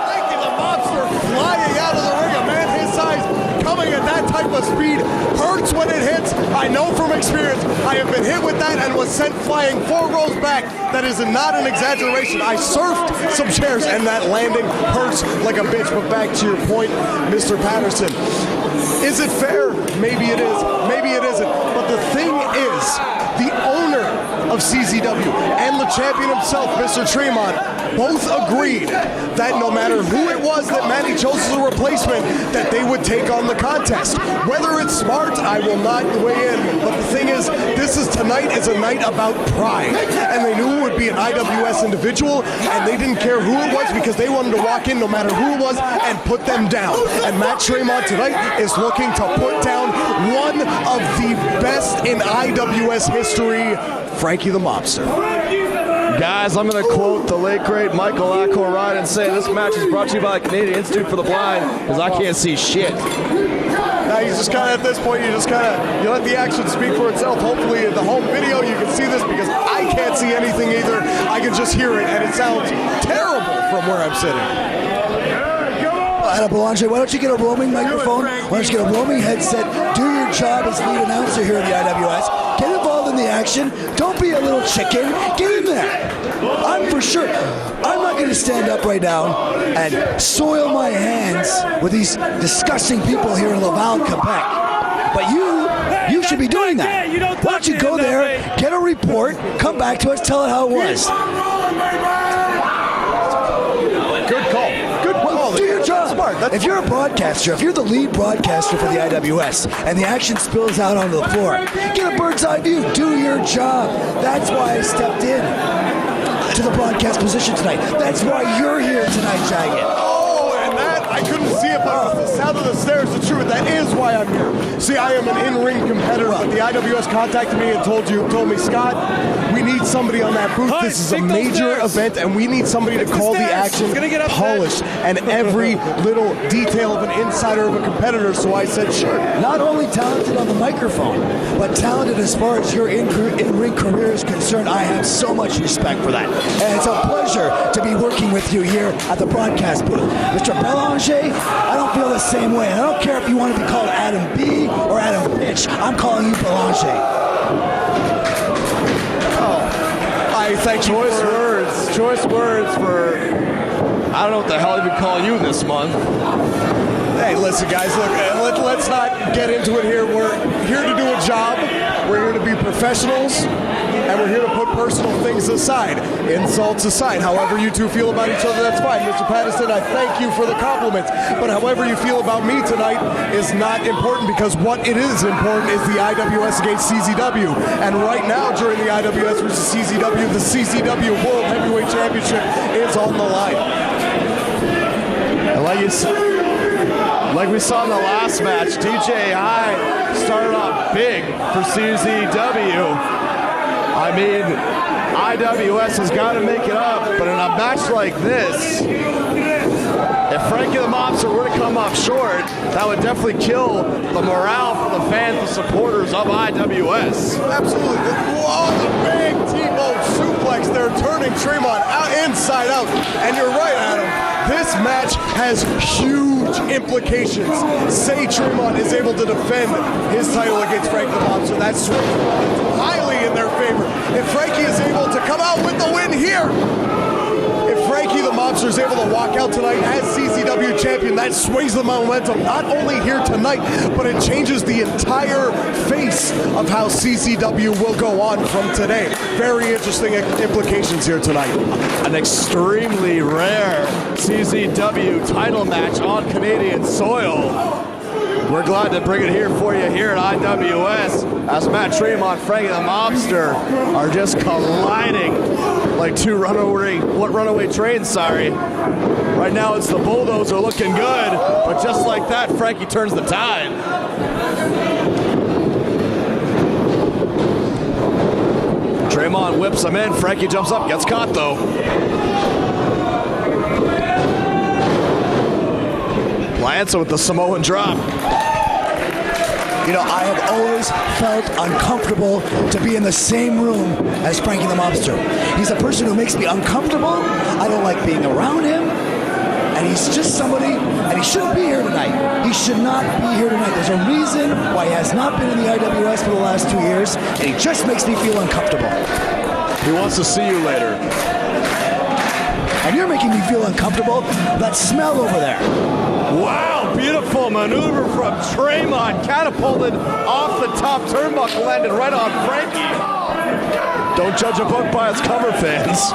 Frankie the Monster flying out of the ring, a man his size coming at that type of speed hurts when it hits. I know from experience. I have been hit with that and was sent flying 4 rows back. That is not an exaggeration. I surfed some chairs and that landing hurts like a bitch. But back to your point, Mr. Patterson. Is it fair? Maybe it is. Maybe it isn't. But the thing is, the owner of CZW and the champion himself, Mr. Tremont, both agreed that no matter who it was that Manny chose as a replacement, that they would take on the contest. Whether it's smart, I will not weigh in. But the thing is, tonight is a night about pride. And they knew it would be an IWS individual, and they didn't care who it was because they wanted to walk in no matter who it was and put them down. And Matt Tremont tonight is looking to put down one of the best in IWS history, Frankie the Mobster. Guys, I'm going to quote the late, great Michael Acorride and say this match is brought to you by the Canadian Institute for the Blind because I can't see shit. Now, you just kind of, at this point, you let the action speak for itself. Hopefully, in the home video, you can see this because I can't see anything either. I can just hear it, and it sounds terrible. where I'm sitting. Adam Belanger, why don't you get a roaming microphone? Why don't you get a roaming headset? Do your job as lead announcer here in the IWS. Get involved in the action. Don't be a little chicken. Get in there. I'm for sure. I'm not going to stand up right now and soil my hands with these disgusting people here in Laval, Quebec. But you should be doing that. Why don't you go there, get a report, come back to us, tell it how it was. Good call. Good call. Do your job. Smart. If you're a broadcaster, if you're the lead broadcaster for the IWS, and the action spills out onto the floor, get a bird's eye view. Do your job. That's why I stepped in to the broadcast position tonight. That's why you're here tonight, Jagged. Oh, and that, I couldn't see it, but the sound of the stairs, the truth, that is why I'm here. See, I am an in-ring competitor, but the IWS contacted me and told me, Scott, we need somebody on that booth. This is a major event, and we need somebody to call the action polished and every little detail of an insider of a competitor. So I said, sure. Not only talented on the microphone, but talented as far as your in-ring career is concerned. I have so much respect for that. And it's a pleasure to be working with you here at the broadcast booth. Mr. Belanger, I don't feel the same way. And I don't care if you want to be called Adam B or Adam Bitch. I'm calling you Belanger. I thank you. Choice words for, I don't know what the hell to even call you this month. Hey, listen, guys, look, let's not get into it here. We're here to do a job. We're here to be professionals, and we're here to put personal things aside, insults aside. However you two feel about each other, that's fine. Mr. Patterson, I thank you for the compliments, but however you feel about me tonight is not important, because what it is important is the IWS against CZW. And right now, during the IWS versus CZW, the CZW World Heavyweight Championship is on the line. And like we saw in the last match, DJ Hyde started off big for CZW. I mean, IWS has got to make it up, but in a match like this, if Frankie the Mobster were to come up short, that would definitely kill the morale for the fans, the supporters of IWS. Absolutely. Whoa, the big T-bone suplex there, turning Tremont inside out. And you're right, Adam. This match has huge implications. Say Tremont is able to defend his title against Frank the Mobster. That's highly in their favor. If Frankie is able to come out with the win here, if Frankie the Mobster is able to walk out tonight as CZW champion, that sways the momentum not only here tonight, but it changes the entire face of how CZW will go on from today. Very interesting implications here tonight. An extremely rare CZW title match on Canadian soil. We're glad to bring it here for you here at IWS as Matt Tremont, Frankie the Mobster are just colliding like two runaway trains, sorry. Right now it's the Bulldozer looking good, but just like that, Frankie turns the tide. Tremont whips him in, Frankie jumps up, gets caught though. Lanza with the Samoan drop. You know, I have always felt uncomfortable to be in the same room as Frankie the Mobster. He's a person who makes me uncomfortable. I don't like being around him. And he's just somebody, and he shouldn't be here tonight. He should not be here tonight. There's a reason why he has not been in the IWS for the last 2 years, and he just makes me feel uncomfortable. He wants to see you later. And you're making me feel uncomfortable. That smell over there. Wow, beautiful maneuver from Tremont. Catapulted off the top turnbuckle, landed right on Frankie. Don't judge a book by its cover, fans.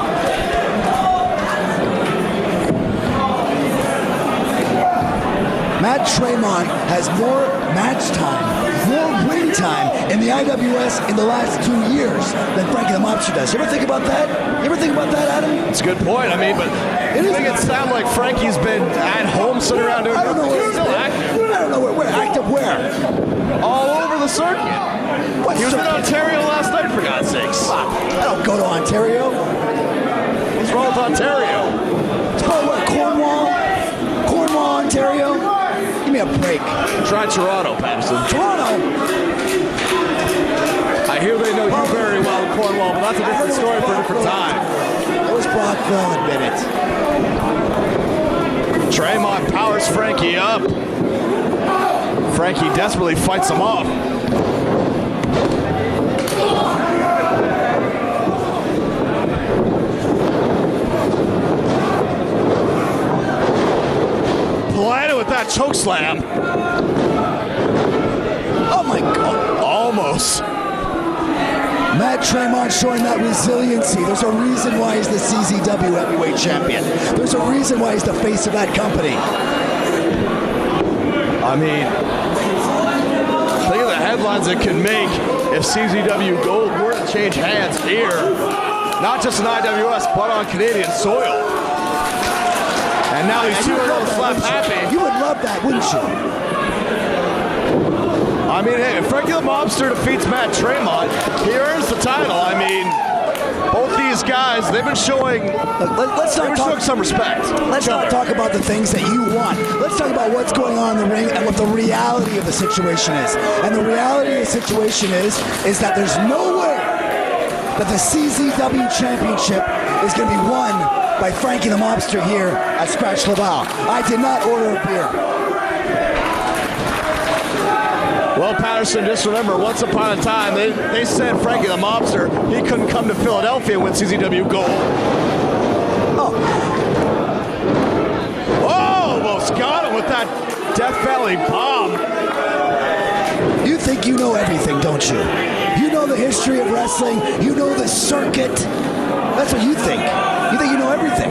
Matt Tremont has more match time, more ring time in the IWS in the last 2 years than Frankie the Mobster does. You ever think about that? You ever think about that, Adam? It's a good point. I mean, but I think it sounds like Frankie's been at home sitting around doing nothing. He's still active. I don't know where. Active where? All over the circuit. He was in Ontario last night, for God's sakes. I don't go to Ontario. What's wrong with Ontario? It's called what? Cornwall, Ontario. Give me a break. Try Toronto, Patterson. Toronto. I hear they know you very well in Cornwall, but that's a different story for a different time. It was Brockville, admit it. up. Frankie desperately fights him off. Planted with that choke slam. Oh my God. Almost. Matt Tremont showing that resiliency. There's a reason why he's the CZW heavyweight champion. There's a reason why he's the face of that company. I mean, think of the headlines it can make if CZW Gold were to change hands here. Not just in IWS, but on Canadian soil. And now these two are going to slap happy. You would love that, wouldn't you? I mean, hey, if Frankie the Mobster defeats Matt Tremont, he earns the title. I mean, both these guys, they've been showing, showing some respect. Let's not talk about the things that you want. Let's talk about what's going on in the ring and what the reality of the situation is. And the reality of the situation is that there's no way that the CZW Championship is going to be won by Frankie the Mobster here at Scratch Laval. I did not order a beer. Well, Patterson, just remember, once upon a time, they said Frankie the Mobster, he couldn't come to Philadelphia and win CZW Gold. Oh. Almost got him with that Death Valley bomb. You think you know everything, don't you? You know the history of wrestling. You know the circuit. That's what you think. You think you know everything.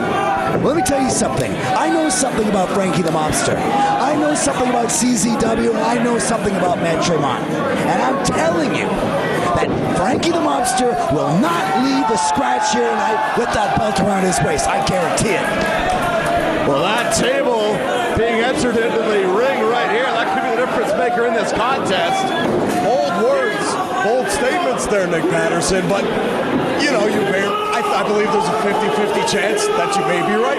Well, let me tell you something. I know something about Frankie the Mobster. I know something about CZW, and I know something about Matt Tremont. And I'm telling you that Frankie the Mobster will not leave the scratch here tonight with that belt around his waist. I guarantee it. Well, that table being entered into the ring right here, that could be the difference maker in this contest. Bold words, bold statements there, Nick Patterson, but you know, I believe there's a 50-50 chance that you may be right.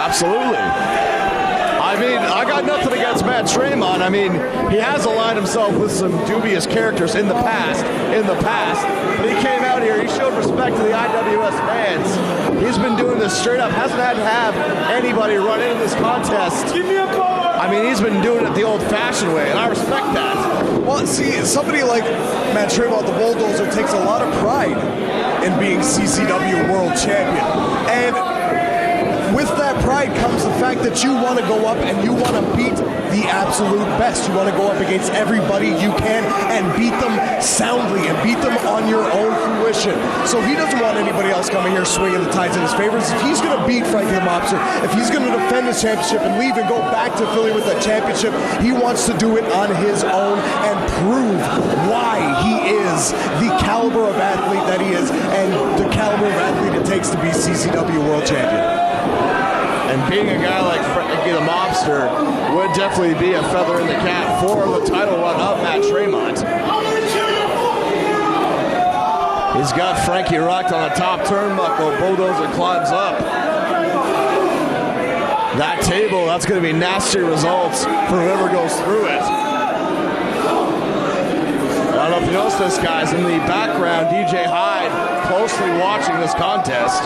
Absolutely. I mean, I got nothing against Matt Tremont. I mean, he has aligned himself with some dubious characters in the past. But he came out here, he showed respect to the IWS fans. He's been doing this straight up, hasn't had to have anybody run into this contest. Give me a call! I mean, he's been doing it the old-fashioned way, and I respect that. Well, see, somebody like Matt Tremont, the Bulldozer, takes a lot of pride in being CZW World Champion. And with that pride comes the fact that you want to go up and you want to beat the absolute best. You want to go up against everybody you can and beat them soundly and beat them on your own fruition. So he doesn't want anybody else coming here swinging the tides in his favor. If he's going to beat Frankie the Mobster, if he's going to defend his championship and leave and go back to Philly with that championship, he wants to do it on his own and prove why he is the caliber of athlete that he is and the caliber of athlete it takes to be CZW World Champion. And being a guy like Frankie the Mobster would definitely be a feather in the cap for the title run of Matt Tremont. He's got Frankie rocked on the top turnbuckle. Bulldozer climbs up. That table, that's going to be nasty results for whoever goes through it. I don't know if you noticed this, guys. In the background, DJ Hyde closely watching this contest.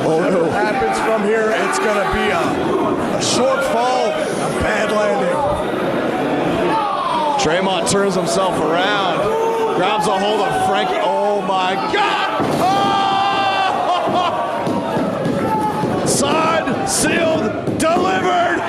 Whatever happens from here, it's going to be a short fall, a bad landing. Tremont turns himself around, grabs a hold of Frankie. Oh my God! Oh! Signed, sealed, delivered!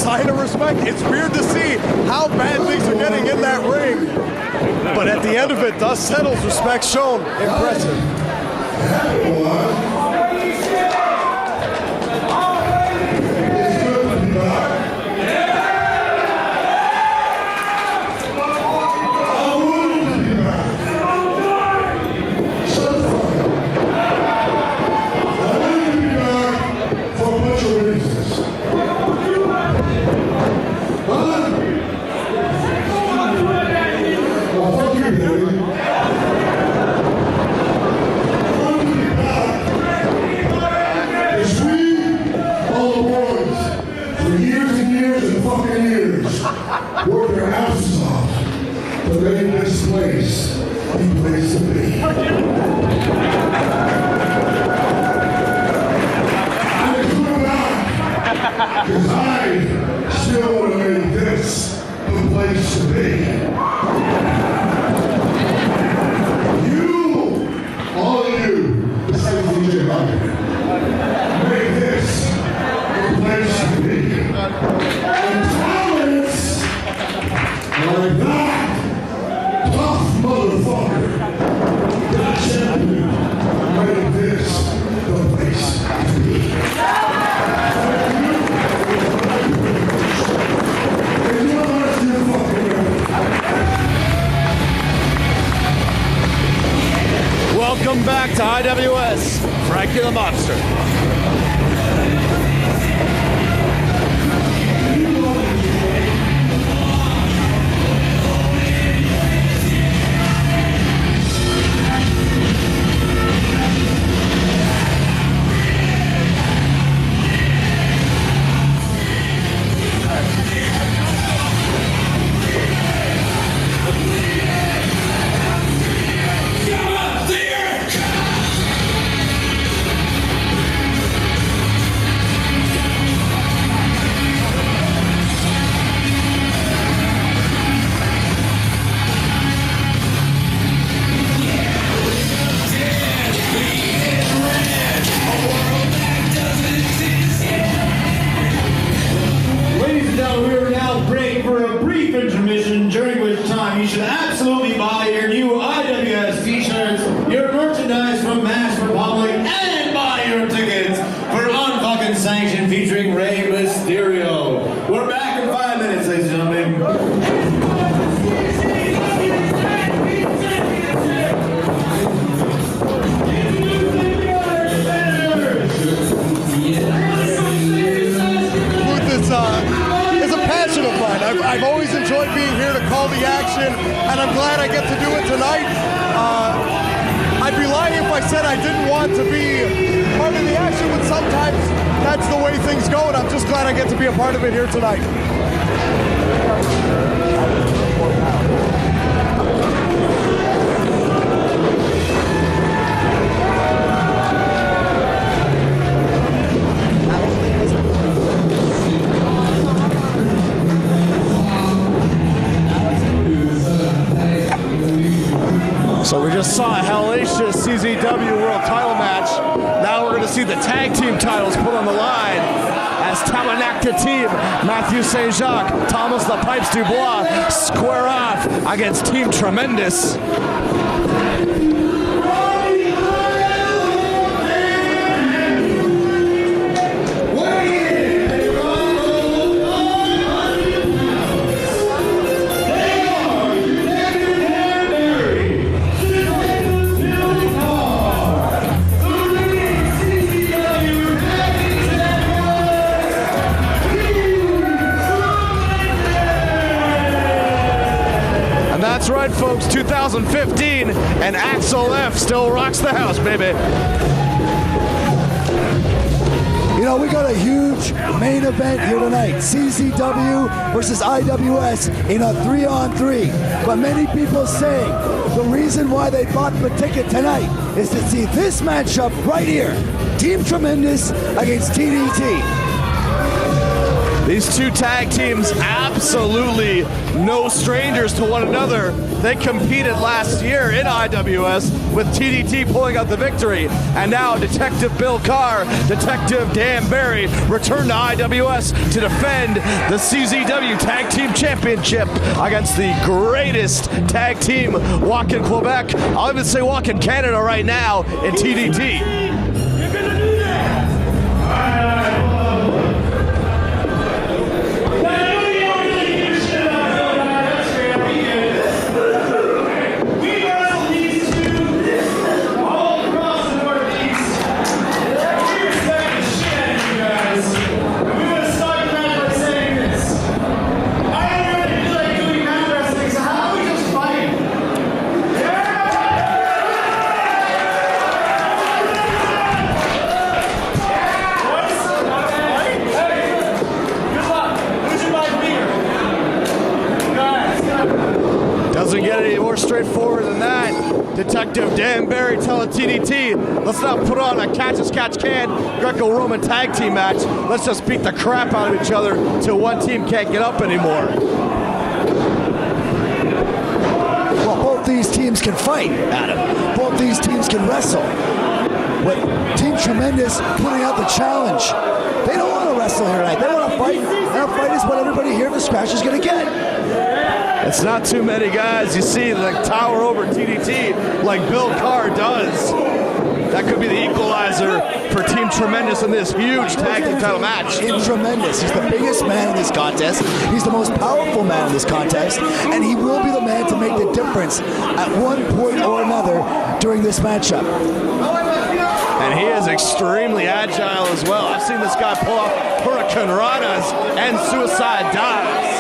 sign of respect. It's weird to see how bad things are getting in that ring. But at the end of it, dust settles, respect shown. Impressive. Work their houses off to make this place the place to be. I come out because I still want to make this the place to be. You, all of you, besides DJ Hyde, make this the place to be. Like that, tough motherfucker, that champion, made this the place to be. Welcome back to IWS, Frankie the Monster. We are now break for a brief intermission, during which time you should absolutely buy your new IWS t-shirts, your merchandise from Mass Republic, and buy your tickets for Unfucking Sanction featuring Rey Mysterio. We're back in 5 minutes, ladies and gentlemen. I've always enjoyed being here to call the action, and I'm glad I get to do it tonight. I'd be lying if I said I didn't want to be part of the action, but sometimes that's the way things go, and I'm just glad I get to be a part of it here tonight. So we just saw a hellacious CZW World title match. Now we're going to see the tag team titles put on the line as Tabernacle team Matthew St. Jacques, Thomas the Pipes Dubois square off against Team Tremendous. That's right, folks, 2015, and Axel F still rocks the house, baby. You know, we got a huge main event here tonight. CZW versus IWS in a 3-on-3. But many people say the reason why they bought the ticket tonight is to see this matchup right here. Team Tremendous against TDT. These two tag teams absolutely no strangers to one another. They competed last year in IWS with TDT pulling out the victory. And now Detective Bill Carr, Detective Dan Barry return to IWS to defend the CZW Tag Team Championship against the greatest tag team walking Quebec. I'll even say walking Canada right now in TDT. Doesn't get any more straightforward than that. Detective Dan Barry telling TDT, let's not put on a catch-as-catch-can Greco-Roman tag team match. Let's just beat the crap out of each other till one team can't get up anymore. Well, both these teams can fight, Adam. Both these teams can wrestle. With Team Tremendous putting out the challenge. They don't want to wrestle here tonight. They want to fight. And a fight is what everybody here in the scratch is going to get. It's not too many guys you see that tower over TDT like Bill Carr does. That could be the equalizer for Team Tremendous in this huge tag team title match. Team Tremendous. He's the biggest man in this contest. He's the most powerful man in this contest. And he will be the man to make the difference at one point or another during this matchup. And he is extremely agile as well. I've seen this guy pull off Hurricane Ranas and suicide dives.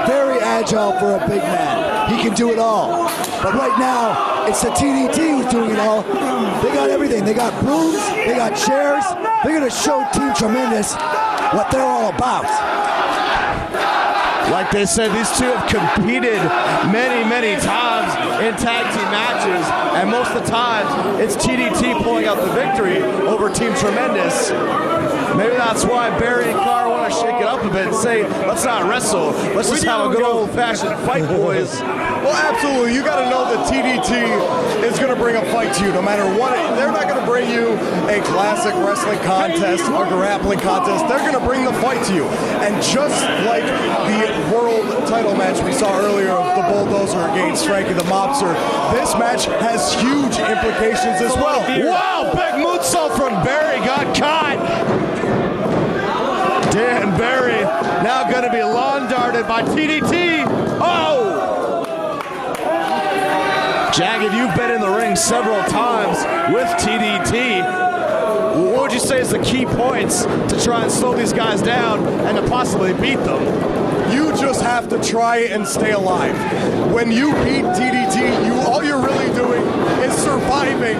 Very agile for a big man. He can do it all. But right now, it's the TDT who's doing it all. They got everything. They got brooms. They got chairs. They're going to show Team Tremendous what they're all about. Like they said, these two have competed many, many times in tag team matches, and most of the time, it's TDT pulling out the victory over Team Tremendous. Maybe that's why Barry and Carr want to shake it up a bit and say, let's not wrestle, let's just have a good old-fashioned fight, boys. Well, absolutely. You got to know that TDT is going to bring a fight to you no matter what. They're not going to bring you a classic wrestling contest or grappling contest. They're going to bring the fight to you. And just like the world title match we saw earlier of the Bulldozer against Frankie the Mobster, this match has huge implications as well. Wow, big moonsault from Barry got caught. Dan Barry now going to be lawn darted by TDT. Oh! Jagged, you've been in the ring several times with TDT. What would you say is the key points to try and slow these guys down and to possibly beat them? You just have to try and stay alive. When you beat TDT, all you're really doing is surviving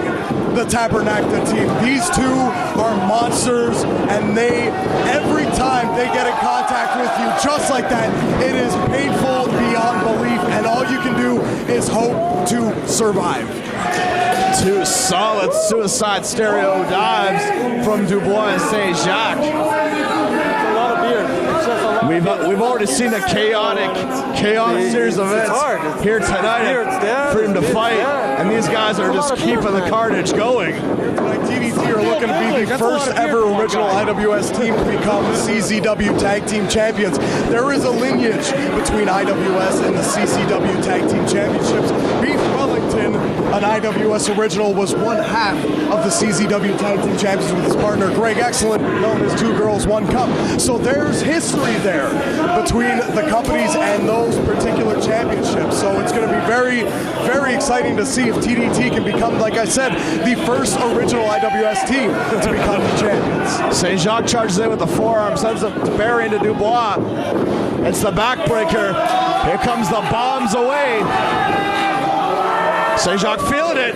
the Tabernacta team. These two are monsters, and every time they get in contact with you, just like that, it is painful beyond belief, and all you can do is hope to survive. Two solid suicide stereo dives from Dubois and St. Jacques. A lot of beer. We've already seen a chaotic series of events here tonight at Freedom to Fight, and these guys are just keeping the carnage going. TDT are looking to be the first ever original IWS team to become CZW Tag Team Champions. There is a lineage between IWS and the CZW Tag Team Championships. Beef Wellington, an IWS original, was one half of the CZW Tag Team Champions with his partner Greg Excellent, known as Two Girls, One Cup. So there's history there between the companies and those particular championships. So it's going to be very, very exciting to see if TDT can become, like I said, the first original IWS team to become the champions. St. Jacques charges in with the forearm, sends it to Barry into Dubois. It's the backbreaker. Here comes the bombs away. St. Jacques feeling it.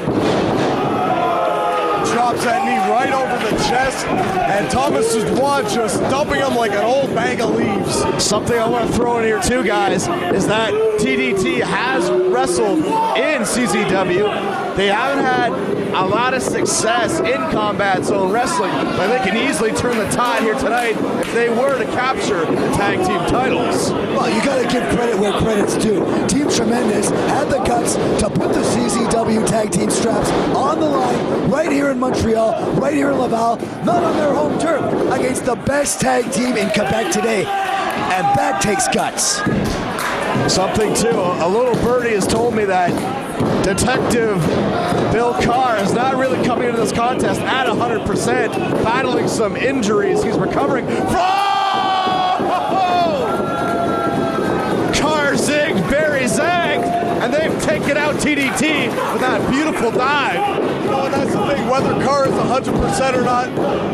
Drops that knee right over the chest, and Thomas Dubois just dumping him like an old bag of leaves. Something I want to throw in here too, guys, is that TDT has wrestled in CZW. They haven't had a lot of success in combat zone wrestling, but they can easily turn the tide here tonight if they were to capture the tag team titles. Well, you got to give credit where credit's due. Team Tremendous had the guts to put the CZW tag team straps on the line right here in Montreal, right here in Laval, not on their home turf, against the best tag team in Quebec today. And that takes guts. Something too, a little birdie has told me that Detective Bill Carr is not really coming into this contest at 100%, battling some injuries he's recovering from. Carr zigged, Barry zagged, and they've taken out TDT with that beautiful dive. You know, and that's the thing, whether Carr is 100% or not,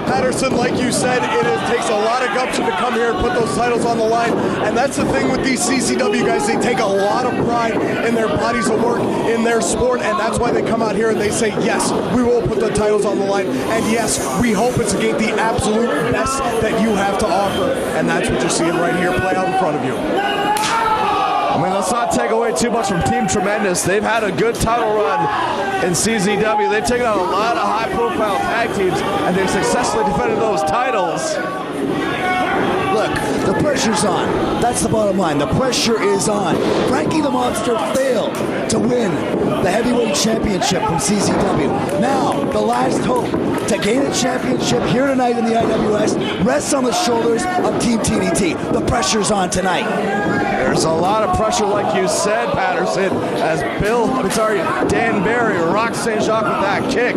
Patterson, like you said, takes a lot of gumption to come here and put those titles on the line. And that's the thing with these CZW guys, they take a lot of pride in their bodies of work, in their sport, and that's why they come out here and they say, yes, we will put the titles on the line, and yes, we hope it's against the absolute best that you have to offer. And that's what you're seeing right here play out in front of you. I mean, let's not take away too much from Team Tremendous. They've had a good title run in CZW. They've taken on a lot of high-profile tag teams, and they've successfully defended those titles. Look, the pressure's on. That's the bottom line. The pressure is on. Frankie the Monster failed to win the heavyweight championship from CZW. Now, the last hope to gain a championship here tonight in the IWS rests on the shoulders of Team TDT. The pressure's on tonight. There's a lot of pressure, like you said, Patterson, as Dan Barry rocks St. Jacques with that kick.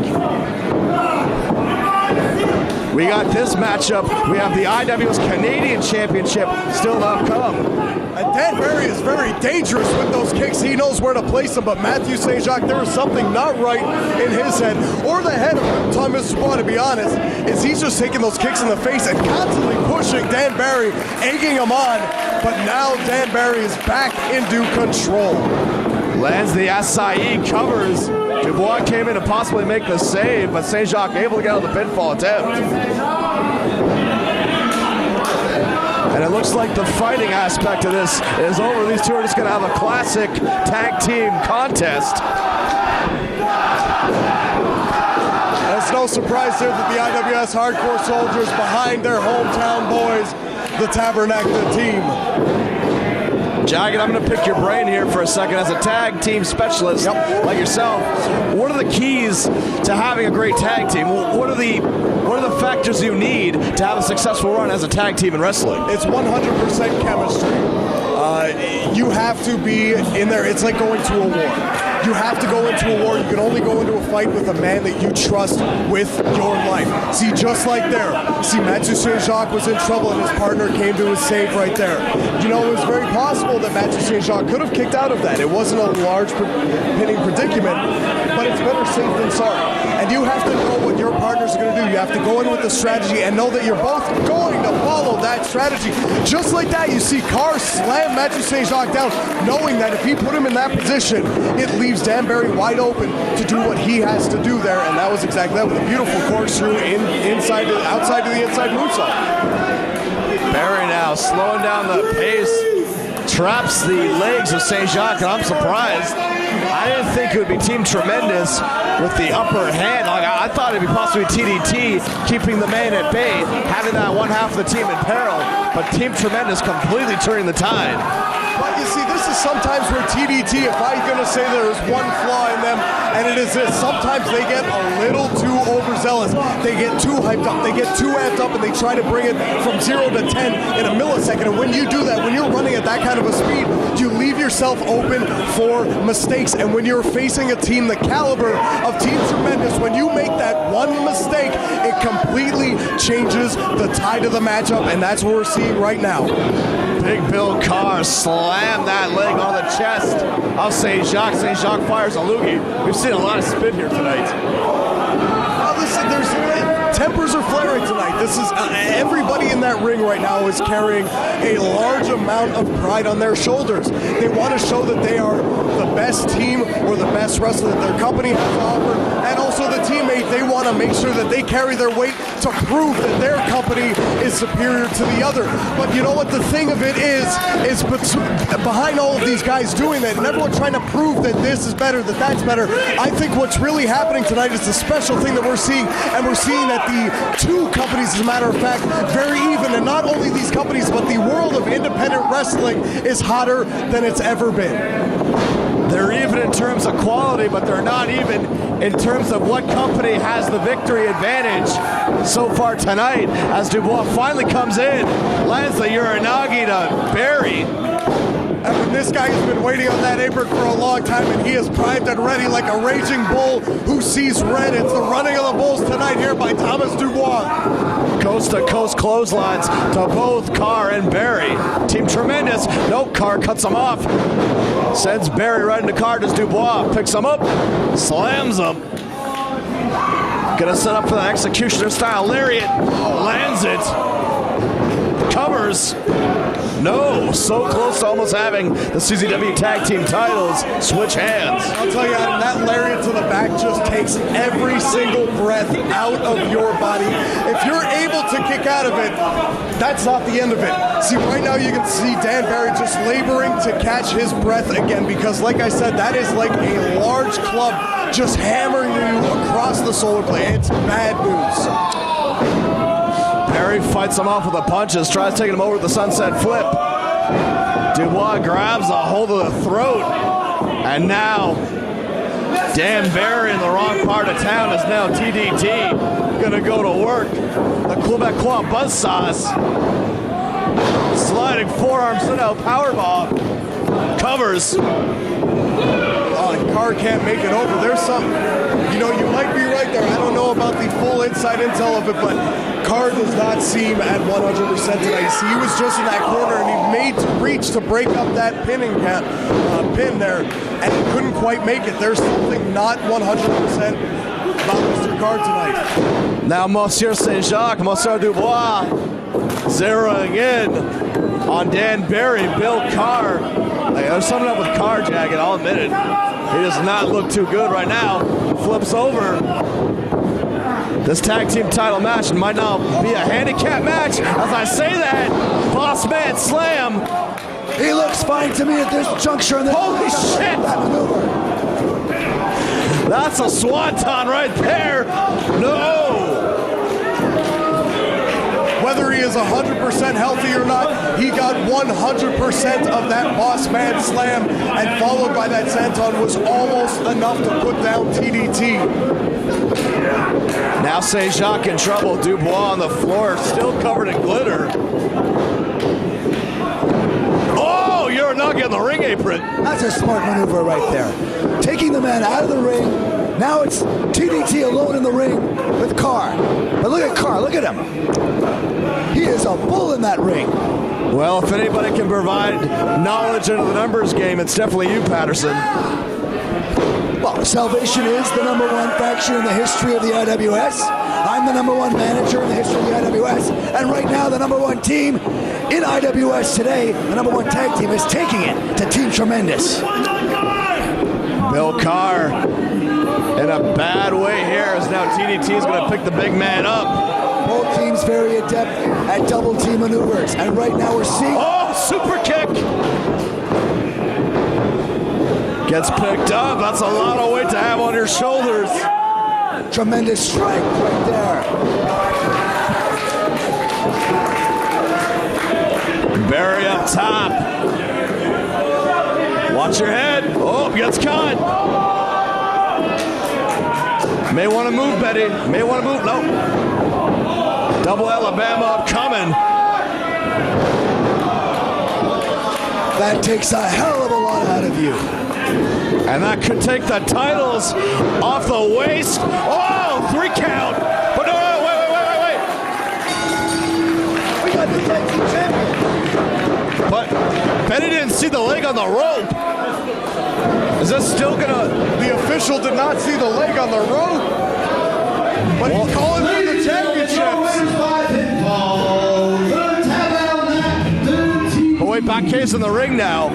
We got this matchup. We have the IWS Canadian Championship still to come. And Dan Barry is very dangerous with those kicks. He knows where to place them, but Matthew St. Jacques, there is something not right in his head, or the head of Thomas Dubois, to be honest, is he's just taking those kicks in the face and constantly pushing Dan Barry, egging him on, but now Dan Barry is back into control. Lands the acai, covers. Dubois came in to possibly make the save, but St. Jacques able to get out of the pinfall attempt. And it looks like the fighting aspect of this is over. These two are just going to have a classic tag team contest. And it's no surprise here that the IWS Hardcore Soldiers behind their hometown boys, the Tabernacle team. Jagged, I'm going to pick your brain here for a second. As a tag team specialist like yourself, what are the keys to having a great tag team? What are the factors you need to have a successful run as a tag team in wrestling? It's 100% chemistry. You have to be in there. It's like going to a war. You have to go into a war. You can only go into a fight with a man that you trust with your life. See, just like there. See, Mathieu St. Jacques was in trouble and his partner came to his save right there. You know, it was very possible that Mathieu St. Jacques could have kicked out of that. It wasn't a large pinning predicament, but it's better safe than sorry. And you have to know what your partners are going to do. You have to go in with the strategy and know that you're both going to follow that strategy. Just like that, you see Carr slam Mathieu St. Jacques down, knowing that if he put him in that position, it leaves Dan Barry wide open to do what he has to do there, and that was exactly that with a beautiful corkscrew outside to the inside moonsault. Barry now slowing down the pace, traps the legs of St. Jacques, and I'm surprised. I didn't think it would be Team Tremendous with the upper hand. I thought it'd be possibly TDT keeping the man at bay, having that one half of the team in peril, but Team Tremendous completely turning the tide. But you see, this is sometimes where TDT, if I'm going to say there is one flaw in them, and it is this, sometimes they get a little too overzealous. They get too hyped up. They get too amped up, and they try to bring it from 0 to 10 in a millisecond. And when you do that, when you're running at that kind of a speed, you leave yourself open for mistakes. And when you're facing a team the caliber of Team Tremendous, when you make that one mistake, it completely changes the tide of the matchup, and that's what we're seeing right now. Big Bill Carr slammed that leg on the chest of St. Jacques. St. Jacques fires a loogie. We've seen a lot of spin here tonight. Listen, tempers are flaring tonight. This is everybody in that ring right now is carrying a large amount of pride on their shoulders. They want to show that they are the best team or the best wrestler that their company has to offer, and also the teammate. They want to make sure that they carry their weight to prove that their company is superior to the other. But you know what the thing of it is behind all of these guys doing that, and everyone trying to prove that this is better, that that's better, I think what's really happening tonight is the special thing that we're seeing, and we're seeing that the two companies, as a matter of fact, very even, and not only these companies, but the world of independent wrestling is hotter than it's ever been. They're even in terms of quality, but they're not even in terms of what company has the victory advantage so far tonight, as Dubois finally comes in, lands the Uranagi to Barry. And when this guy has been waiting on that apron for a long time, and he is primed and ready like a raging bull who sees red. It's the running of the bulls tonight here by Thomas Dubois. Coast-to-coast clotheslines to both Carr and Barry. Team Tremendous. Nope, Carr cuts him off. Sends Barry right into Carr. Does Dubois picks him up, slams him. Gonna set up for the executioner style lariat. Lands it. Covers. No, so close to almost having the CZW tag team titles switch hands. I'll tell you, that lariat to the back just takes every single breath out of your body. If you're able to kick out of it, that's not the end of it. See, right now you can see Dan Barry just laboring to catch his breath again, because like I said, that is like a large club just hammering you across the solar plate. It's bad news. Barry fights him off with the punches, tries taking him over with the sunset flip. Dubois grabs a hold of the throat, and now Dan Barry in the wrong part of town is now TDT. Gonna go to work. The Quebecois buzzsaws. Sliding forearm sit out powerbomb. Covers. Carr can't make it over. There's something, you might be right there. I don't know about the full inside intel of it, but Carr does not seem at 100% tonight. See, he was just in that corner, and he made to reach to break up that pin there, and he couldn't quite make it. There's something not 100% about Mr. Carr tonight. Now Monsieur Saint-Jacques, Monsieur Dubois, zeroing in on Dan Barry, Bill Carr. There's something up with Carr, Jagged, I'll admit it. He does not look too good right now. Flips over. This tag team title match might now be a handicap match. As I say that, Boss Man Slam. He looks fine to me at this juncture. Holy shit! That maneuver. That's a swanton right there. No! Whether he is 100% healthy or not, he got 100% of that Boss Man Slam, and followed by that senton was almost enough to put down TDT. Now Saint-Jacques in trouble. Dubois on the floor, still covered in glitter. Oh, you're not getting the ring apron. That's a smart maneuver right there. Taking the man out of the ring. Now it's TDT alone in the ring with Carr. But look at Carr, look at him. He is a bull in that ring. Well, if anybody can provide knowledge into the numbers game, it's definitely you, Patterson. Well, Salvation is the #1 faction in the history of the IWS. I'm the #1 manager in the history of the IWS. And right now, the #1 team in IWS today, the #1 tag team, is taking it to Team Tremendous. Bill Carr in a bad way here, as now TDT is going to pick the big man up. Both teams very adept at double team maneuvers. And right now we're seeing... Oh, super kick! Gets picked up. That's a lot of weight to have on your shoulders. Tremendous strike right there. Barry up top. Watch your head. Oh, gets caught. May want to move, Betty. May want to move. No. Double Alabama upcoming. That takes a hell of a lot out of you. And that could take the titles off the waist. Oh, 3 count. But no, wait. We got the tag team champion. But Betty didn't see the leg on the rope. Is this still gonna... The official did not see the leg on the rope, but he's calling for the champion. Baquet's in the ring now.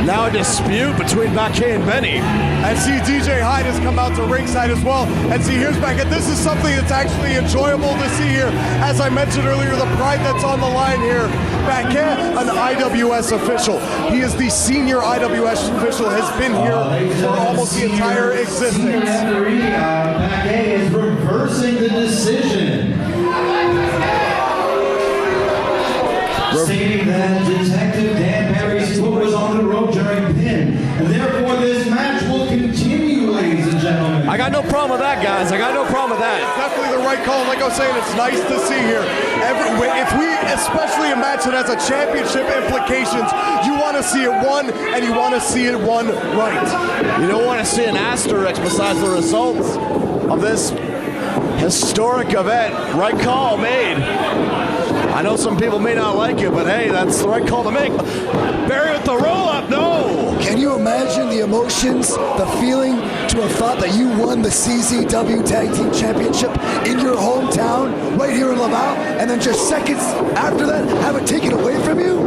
Now a dispute between Baquet and Benny. And see, DJ Hyde has come out to ringside as well. And see, here's Baquet. This is something that's actually enjoyable to see here. As I mentioned earlier, the pride that's on the line here. Baquet, an IWS official. He is the senior IWS official, has been here for almost the entire existence. Baquet is reversing the decision. Stating that Detective Dan Perry's foot was on the rope during pin, and therefore this match will continue, ladies and gentlemen. I got no problem with that, guys. I got no problem with that. Definitely the right call. Like I was saying, it's nice to see here. Especially a match that has a championship implications, you want to see it won, and you want to see it won right. You don't want to see an asterisk besides the results of this historic event. Right call made. I know some people may not like it, but hey, that's the right call to make. Barry with the roll-up, no! Can you imagine the emotions, the feeling to have thought that you won the CZW Tag Team Championship in your hometown, right here in Laval, and then just seconds after that, have it taken away from you?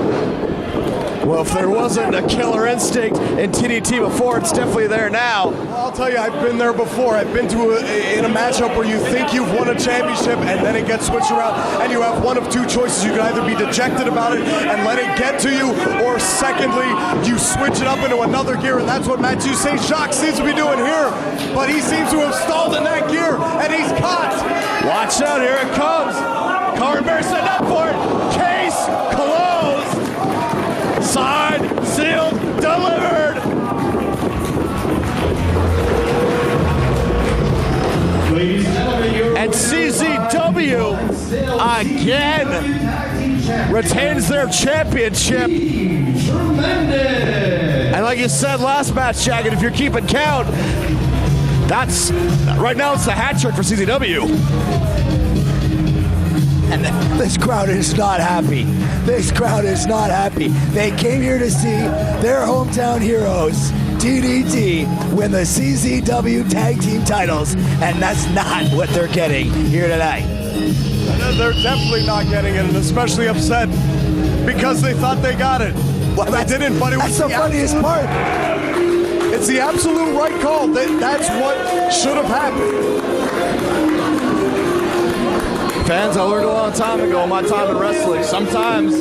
Well, if there wasn't a killer instinct in TDT before, it's definitely there now. Well, I'll tell you, I've been there before. I've been to in a matchup where you think you've won a championship and then it gets switched around and you have one of two choices. You can either be dejected about it and let it get to you, or secondly, you switch it up into another gear, and that's what Mathieu St. Jacques seems to be doing here. But he seems to have stalled in that gear, and he's caught. Watch out, here it comes. Carberry setting up for it. Case closed. Signed, sealed, delivered. And CZW again retains their championship. And like you said last match, Jagged, if you're keeping count, that's right now it's the hat trick for CZW. And this crowd is not happy. This crowd is not happy. They came here to see their hometown heroes, TDT, win the CZW Tag Team titles, and that's not what they're getting here tonight. They're definitely not getting it, and especially upset because they thought they got it. Well, they didn't, but it was that's the funniest part. It's the absolute right call. That's what should have happened. Fans, I learned a long time ago in my time in wrestling, sometimes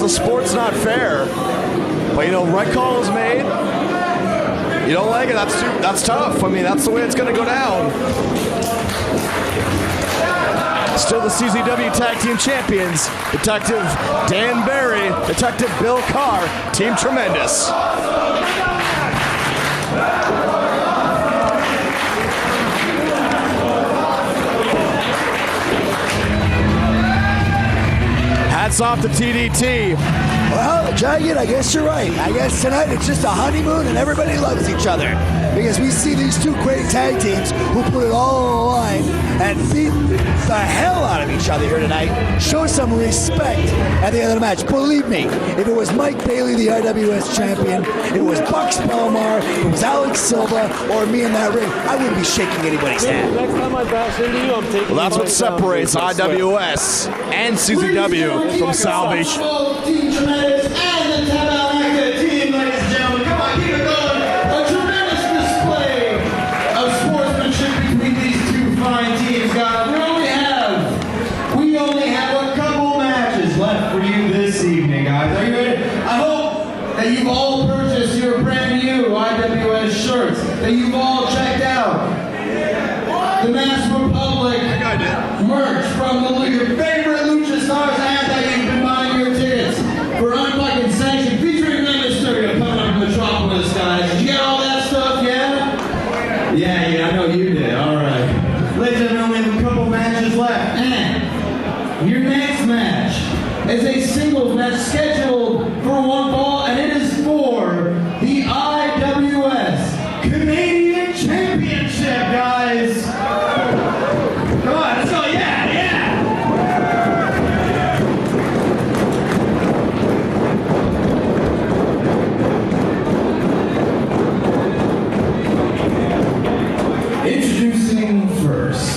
the sport's not fair, but you know, right call is made. You don't like it, that's tough. I mean, that's the way it's going to go down. Still the CZW Tag Team Champions, Detective Dan Barry, Detective Bill Carr, Team Tremendous. Hats off to TDT. Well, Jagged, I guess you're right. I guess tonight it's just a honeymoon and everybody loves each other. Because we see these two great tag teams who put it all on the line and beat the hell out of each other here tonight. Show some respect at the end of the match. Believe me, if it was Mike Bailey, the IWS champion, it was Bucks Belmar, it was Alex Silva, or me in that ring, I wouldn't be shaking anybody's hand. Next time I bash into you, I'm taking. Well, that's what separates IWS and CZW from salvation. Team Tremendous and the Tabernacle team, ladies and gentlemen. Come on, keep it going. A tremendous display of sportsmanship between these two fine teams, guys. We only have a couple matches left for you this evening, guys. Are you ready? I hope that you've all purchased your brand new IWS shirts, that you've all checked out the Mass Republic merch from your favorite lucha stars, and that you've been buying your tickets for Unfucking Sanction featuring Rey Mysterio coming up from Metropolis, guys. Did you get all that stuff, yeah? Yeah, I know you did. All right. Ladies and gentlemen, we have a couple matches left. And your next match is a singles match scheduled for one fall, and it is for the IWS Canadian Championship, guys. Come on, let's go, yeah. Introducing first,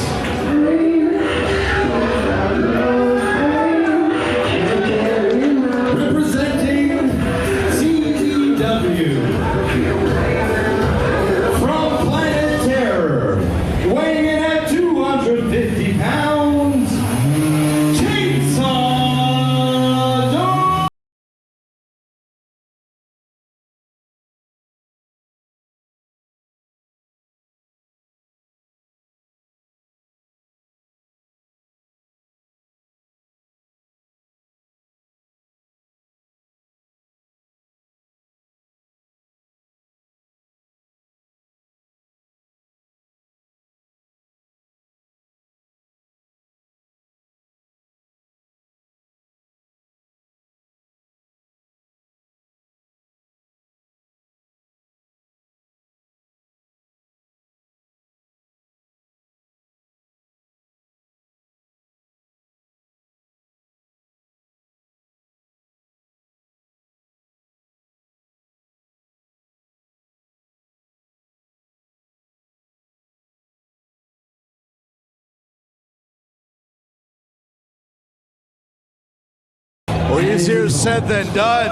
Well, easier said than done.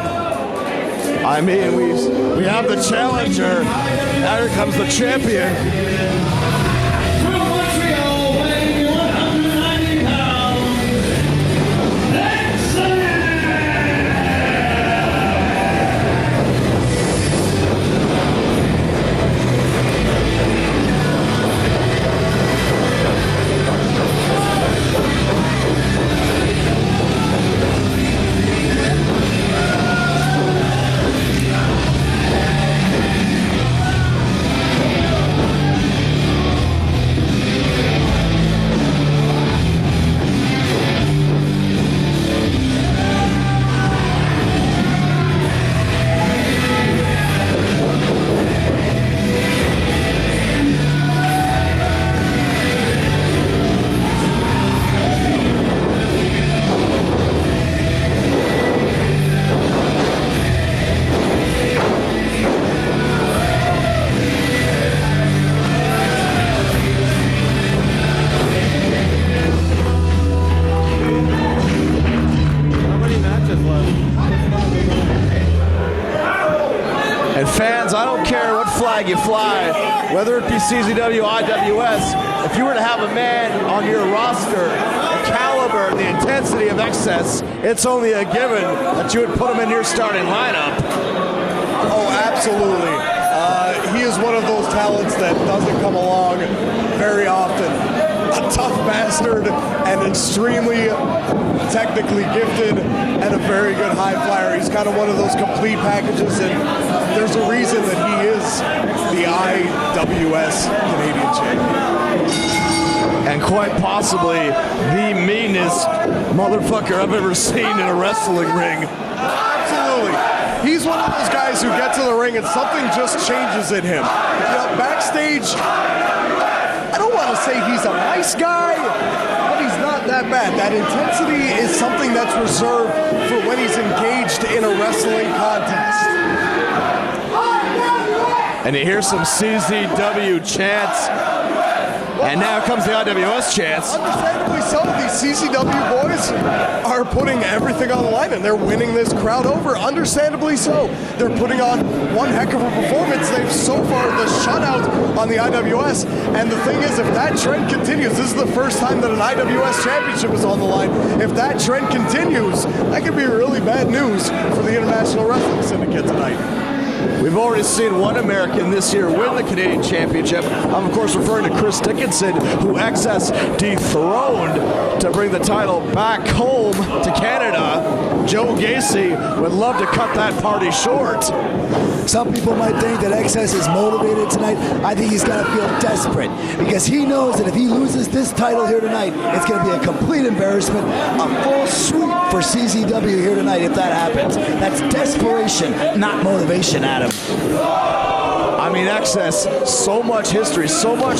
I mean, we have the challenger. Now here comes the champion. From Montreal, weighing 190 pounds, And fans, I don't care what flag you fly, whether it be CZW, IWS, if you were to have a man on your roster, the caliber, the intensity of excess, it's only a given that you would put him in your starting lineup. Oh, absolutely. He is one of those talents that doesn't come along very often. A tough bastard and extremely technically gifted and a very good high flyer. He's kind of one of those complete packages, and there's a reason that he is the IWS Canadian champion. And quite possibly the meanest motherfucker I've ever seen in a wrestling ring. Absolutely. He's one of those guys who get to the ring and something just changes in him. You know, backstage, I don't want to say he's a nice guy, but he's not that bad. That intensity is something that's reserved for when he's engaged in a wrestling contest. And you hear some CZW chants. And now comes the IWS chants. Understandably so. These CZW boys are putting everything on the line, and they're winning this crowd over. Understandably so. They're putting on one heck of a performance. They've so far the shutout on the IWS. And the thing is, if that trend continues, this is the first time that an IWS championship is on the line. If that trend continues, that could be really bad news for the International Wrestling Syndicate tonight. We've already seen one American this year win the Canadian Championship. I'm, of course, referring to Chris Dickinson, who XS dethroned to bring the title back home to Canada. Joe Gacy would love to cut that party short. Some people might think that XS is motivated tonight. I think he's got to feel desperate because he knows that if he loses this title here tonight, it's going to be a complete embarrassment, a full sweep for CZW here tonight if that happens. That's desperation, not motivation, Adam. I mean, XS, so much history, so much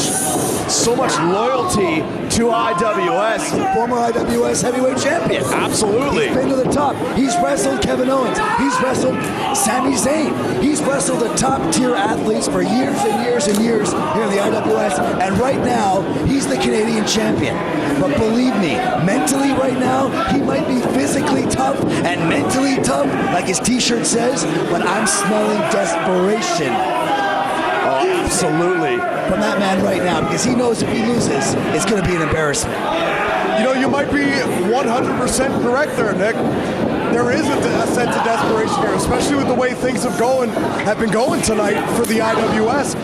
loyalty to IWS. Former IWS heavyweight champion. Absolutely. He's been to the top. He's wrestled Kevin Owens. He's wrestled Sami Zayn. He's wrestled the top tier athletes for years and years and years here in the IWS. And right now, he's the Canadian champion. But believe me, mentally right now, he might be physically tough and mentally tough, like his t-shirt says, but I'm smelling desperation. Oh, absolutely. From that man right now, because he knows if he loses, it's going to be an embarrassment. You know, you might be 100% correct there, Nick. There is a sense of desperation here, especially with the way things have been going tonight for the IWS.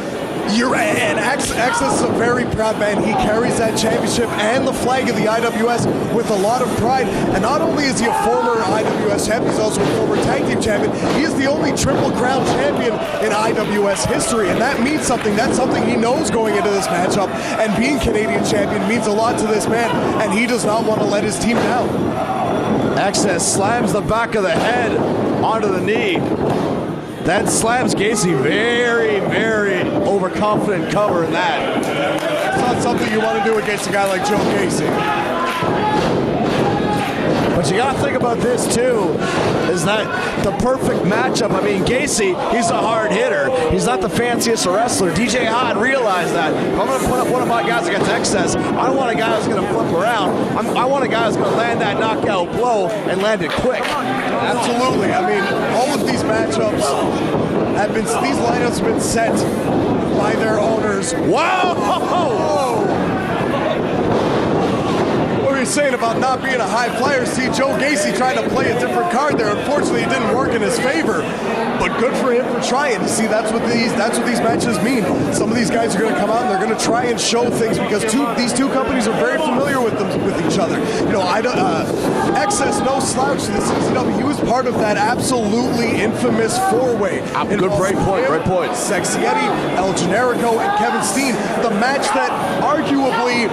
And XS is a very proud man. He carries that championship and the flag of the IWS with a lot of pride. And not only is he a former IWS champion, he's also a former tag team champion. He is the only Triple Crown champion in IWS history, and that means something. That's something he knows going into this matchup. And being Canadian champion means a lot to this man, and he does not want to let his team down. XS slams the back of the head onto the knee. That slams Gacy. Very, very overconfident cover in that. It's not something you want to do against a guy like Joe Gacy. But But you got to think about this too, is that the perfect matchup. I mean, Gacy, he's a hard hitter. He's not the fanciest wrestler. DJ Hyde realized that. If I'm going to put up one of my guys against Excess, I don't want a guy who's going to flip around. I want a guy who's going to land that knockout blow and land it quick. Absolutely. I mean, all of these matchups have been, these lineups have been set by their owners. Wow! What were you saying about not being a high flyer? See, Joe Gacy tried to play a different card there. Unfortunately, it didn't work in his favor. But good for him for trying. See, that's what these matches mean. Some of these guys are going to come out and they're going to try and show things because these two companies are very familiar with each other. You know, Excess, no slouch to the CZW. He was part of that absolutely infamous four-way. Good, great point. Sexy Eddie, El Generico, and Kevin Steen. The match that arguably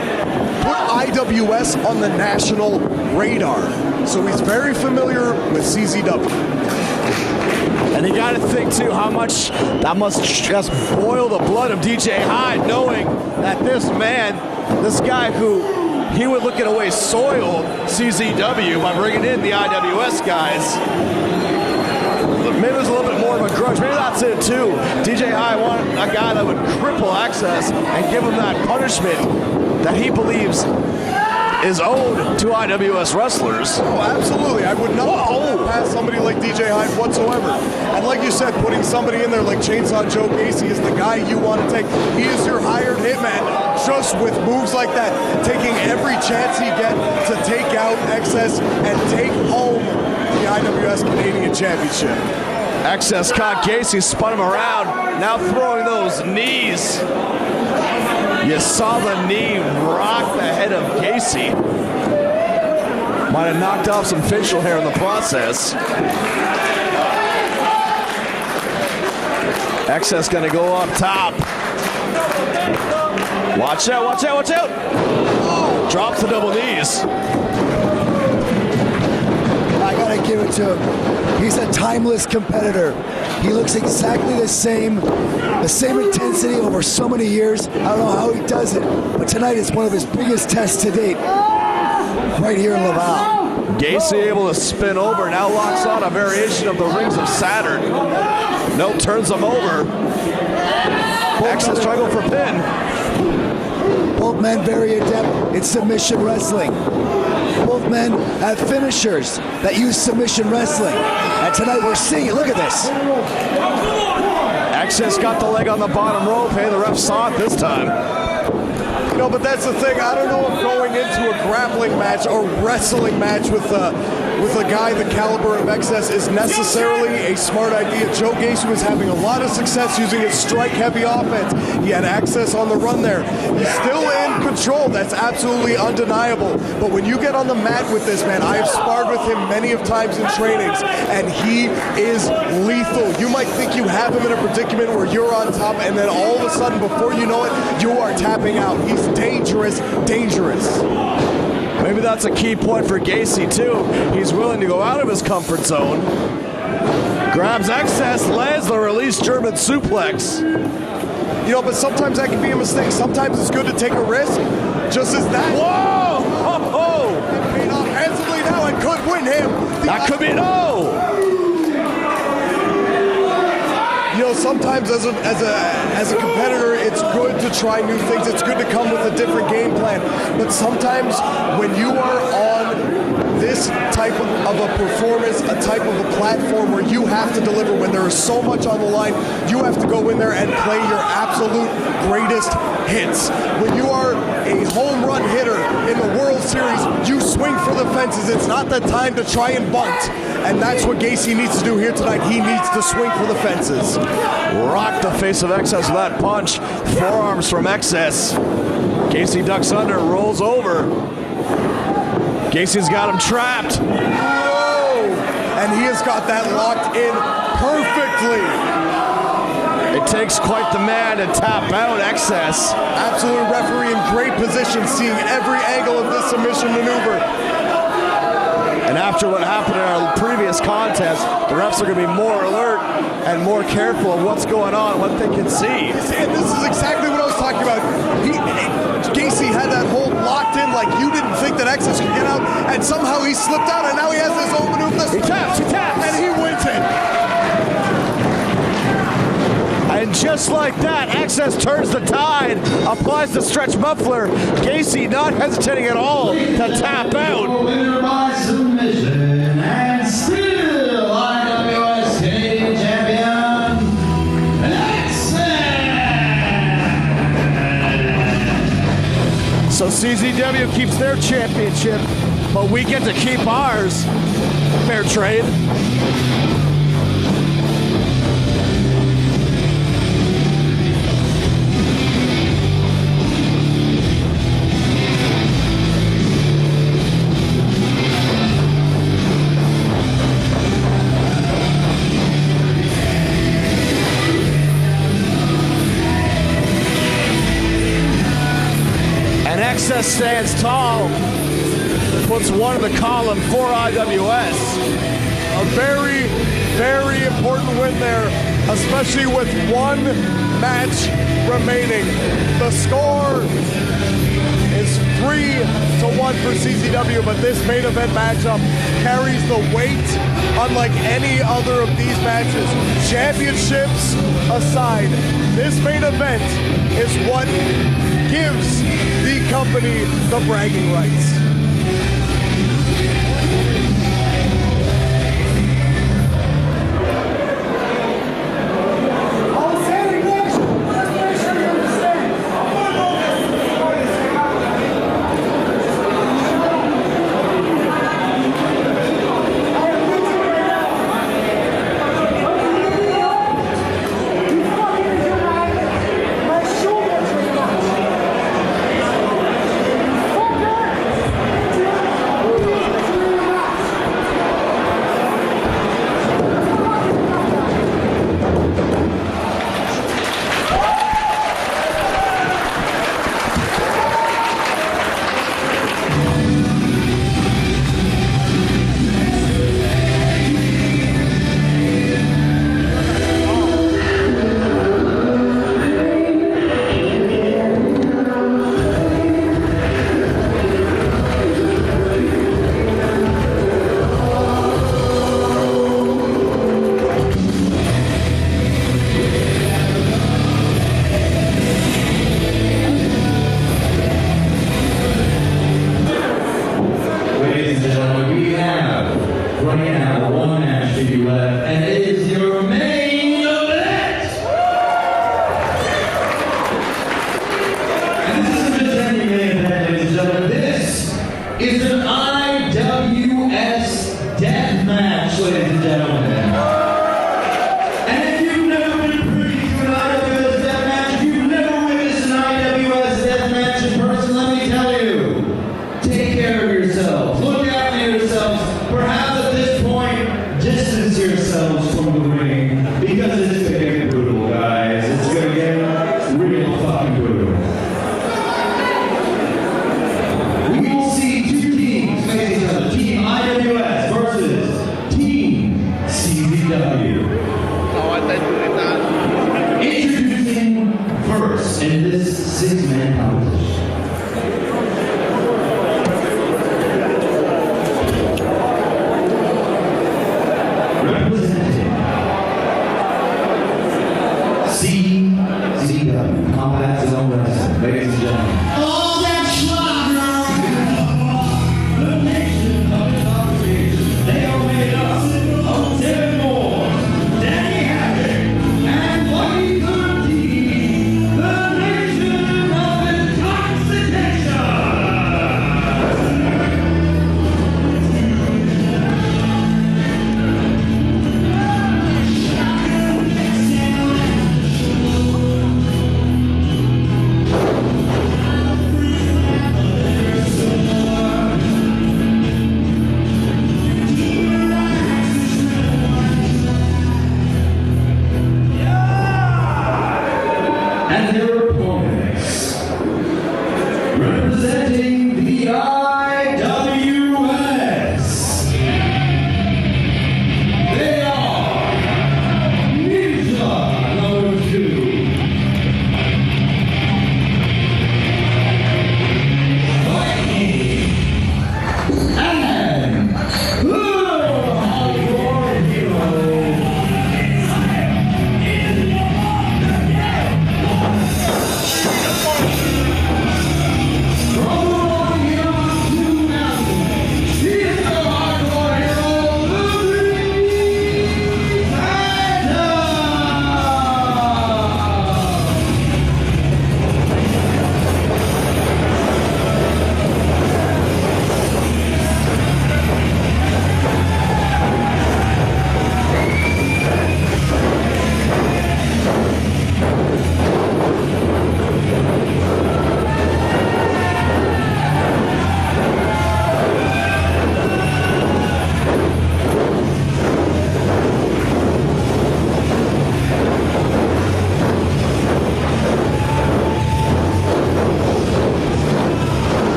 put IWS on the national radar. So he's very familiar with CZW. And you got to think, too, how much that must just boil the blood of DJ Hyde, knowing that this man, this guy who he would look in a way soiled CZW by bringing in the IWS guys. Maybe it was a little bit more of a grudge. Maybe that's it, too. DJ Hyde wanted a guy that would cripple Access and give him that punishment that he believes is owed to IWS wrestlers. Oh, absolutely. I would not put past somebody like DJ Hyde whatsoever. And like you said, putting somebody in there like Chainsaw Joe Gacy is the guy you want to take. He is your hired hitman just with moves like that, taking every chance he gets to take out Excess and take home the IWS Canadian Championship. Excess caught Gacy, spun him around, now throwing those knees. You saw the knee rock the head of Gacy. Might have knocked off some facial hair in the process. Excess gonna go up top. Watch out, watch out, watch out! Oh, drops the double knees. I gotta give it to him. He's a timeless competitor. He looks exactly the same intensity over so many years. I don't know how he does it, but tonight is one of his biggest tests to date, right here in Laval. Gacy able to spin over, now locks on a variation of the Rings of Saturn. Nope, turns him over. Excess struggle for pin. Both men very adept in submission wrestling. Both men have finishers that use submission wrestling. And tonight we're seeing it. Look at this. Excess got the leg on the bottom rope. Hey, the ref saw it this time. You know, but that's the thing. I don't know if going into a grappling match or wrestling match with a guy the caliber of Excess is necessarily a smart idea. Joe Gacy was having a lot of success using his strike-heavy offense. He had access on the run there. He's still in control. That's absolutely undeniable. But when you get on the mat with this man, I have sparred with him many of times in trainings, and he is lethal. You might think you have him in a predicament where you're on top, and then all of a sudden, before you know it, you are tapping out. He's dangerous, dangerous. Maybe that's a key point for Gacy, too. He's willing to go out of his comfort zone. Grabs Excess, lands the release German suplex. You know, but sometimes that can be a mistake. Sometimes it's good to take a risk, just as that. Whoa! Oh, oh. And paid off handsomely now and could win him. That could be no! You know, sometimes as a competitor, it's good to try new things. It's good to come with a different game plan. But sometimes when you are on this type of a performance, a type of a platform where you have to deliver, when there is so much on the line, you have to go in there and play your absolute greatest hits. When you are a home run hitter in the World Series, you swing for the fences. It's not the time to try and bunt. And that's what Gacy needs to do here tonight. He needs to swing for the fences. Rock the face of Excess with that punch. Forearms from Excess. Gacy ducks under, rolls over. Gacy's got him trapped. Whoa! And he has got that locked in perfectly. It takes quite the man to tap out Excess. Absolute referee in great position, seeing every angle of this submission maneuver. And after what happened in our previous contest, the refs are going to be more alert and more careful of what's going on, what they can see. And this is exactly what I was talking about. Gacy had that hold locked in like you didn't think that Access could get out, and somehow he slipped out, and now he has his own maneuver. He taps, and he wins it. And just like that, Access turns the tide, applies the stretch muffler. Gacy not hesitating at all to tap out. Winner by submission, and still IWS Canadian champion, Access. So CZW keeps their championship, but we get to keep ours. Fair trade. Access stands tall, puts one in the column for IWS. A very, very important win there, especially with one match remaining. The score is 3-1 for CZW, but this main event matchup carries the weight unlike any other of these matches. Championships aside, this main event is what gives the company the bragging rights. Is an IWS death match, ladies and gentlemen. And if you've never been privy to an IWS death match, if you've never witnessed an IWS death match in person, let me tell you, take care of yourselves, look after yourselves, perhaps at this point, distance yourselves from the ring, because it's gonna get brutal, guys. It's gonna get real fucking brutal. We will see two teams face each other. Team IWS versus Team CZW. Introducing first in this six-man competition. Representing CZW, Combat Zone Wrestling. Ladies and gentlemen. All that slaughter! The nation of the Nazis, they are made up of Tim Moore, Danny Havoc, and Lucky 13, the nation of intoxication! And their opponents, representing the IWS, they are Ninja number 2, Viking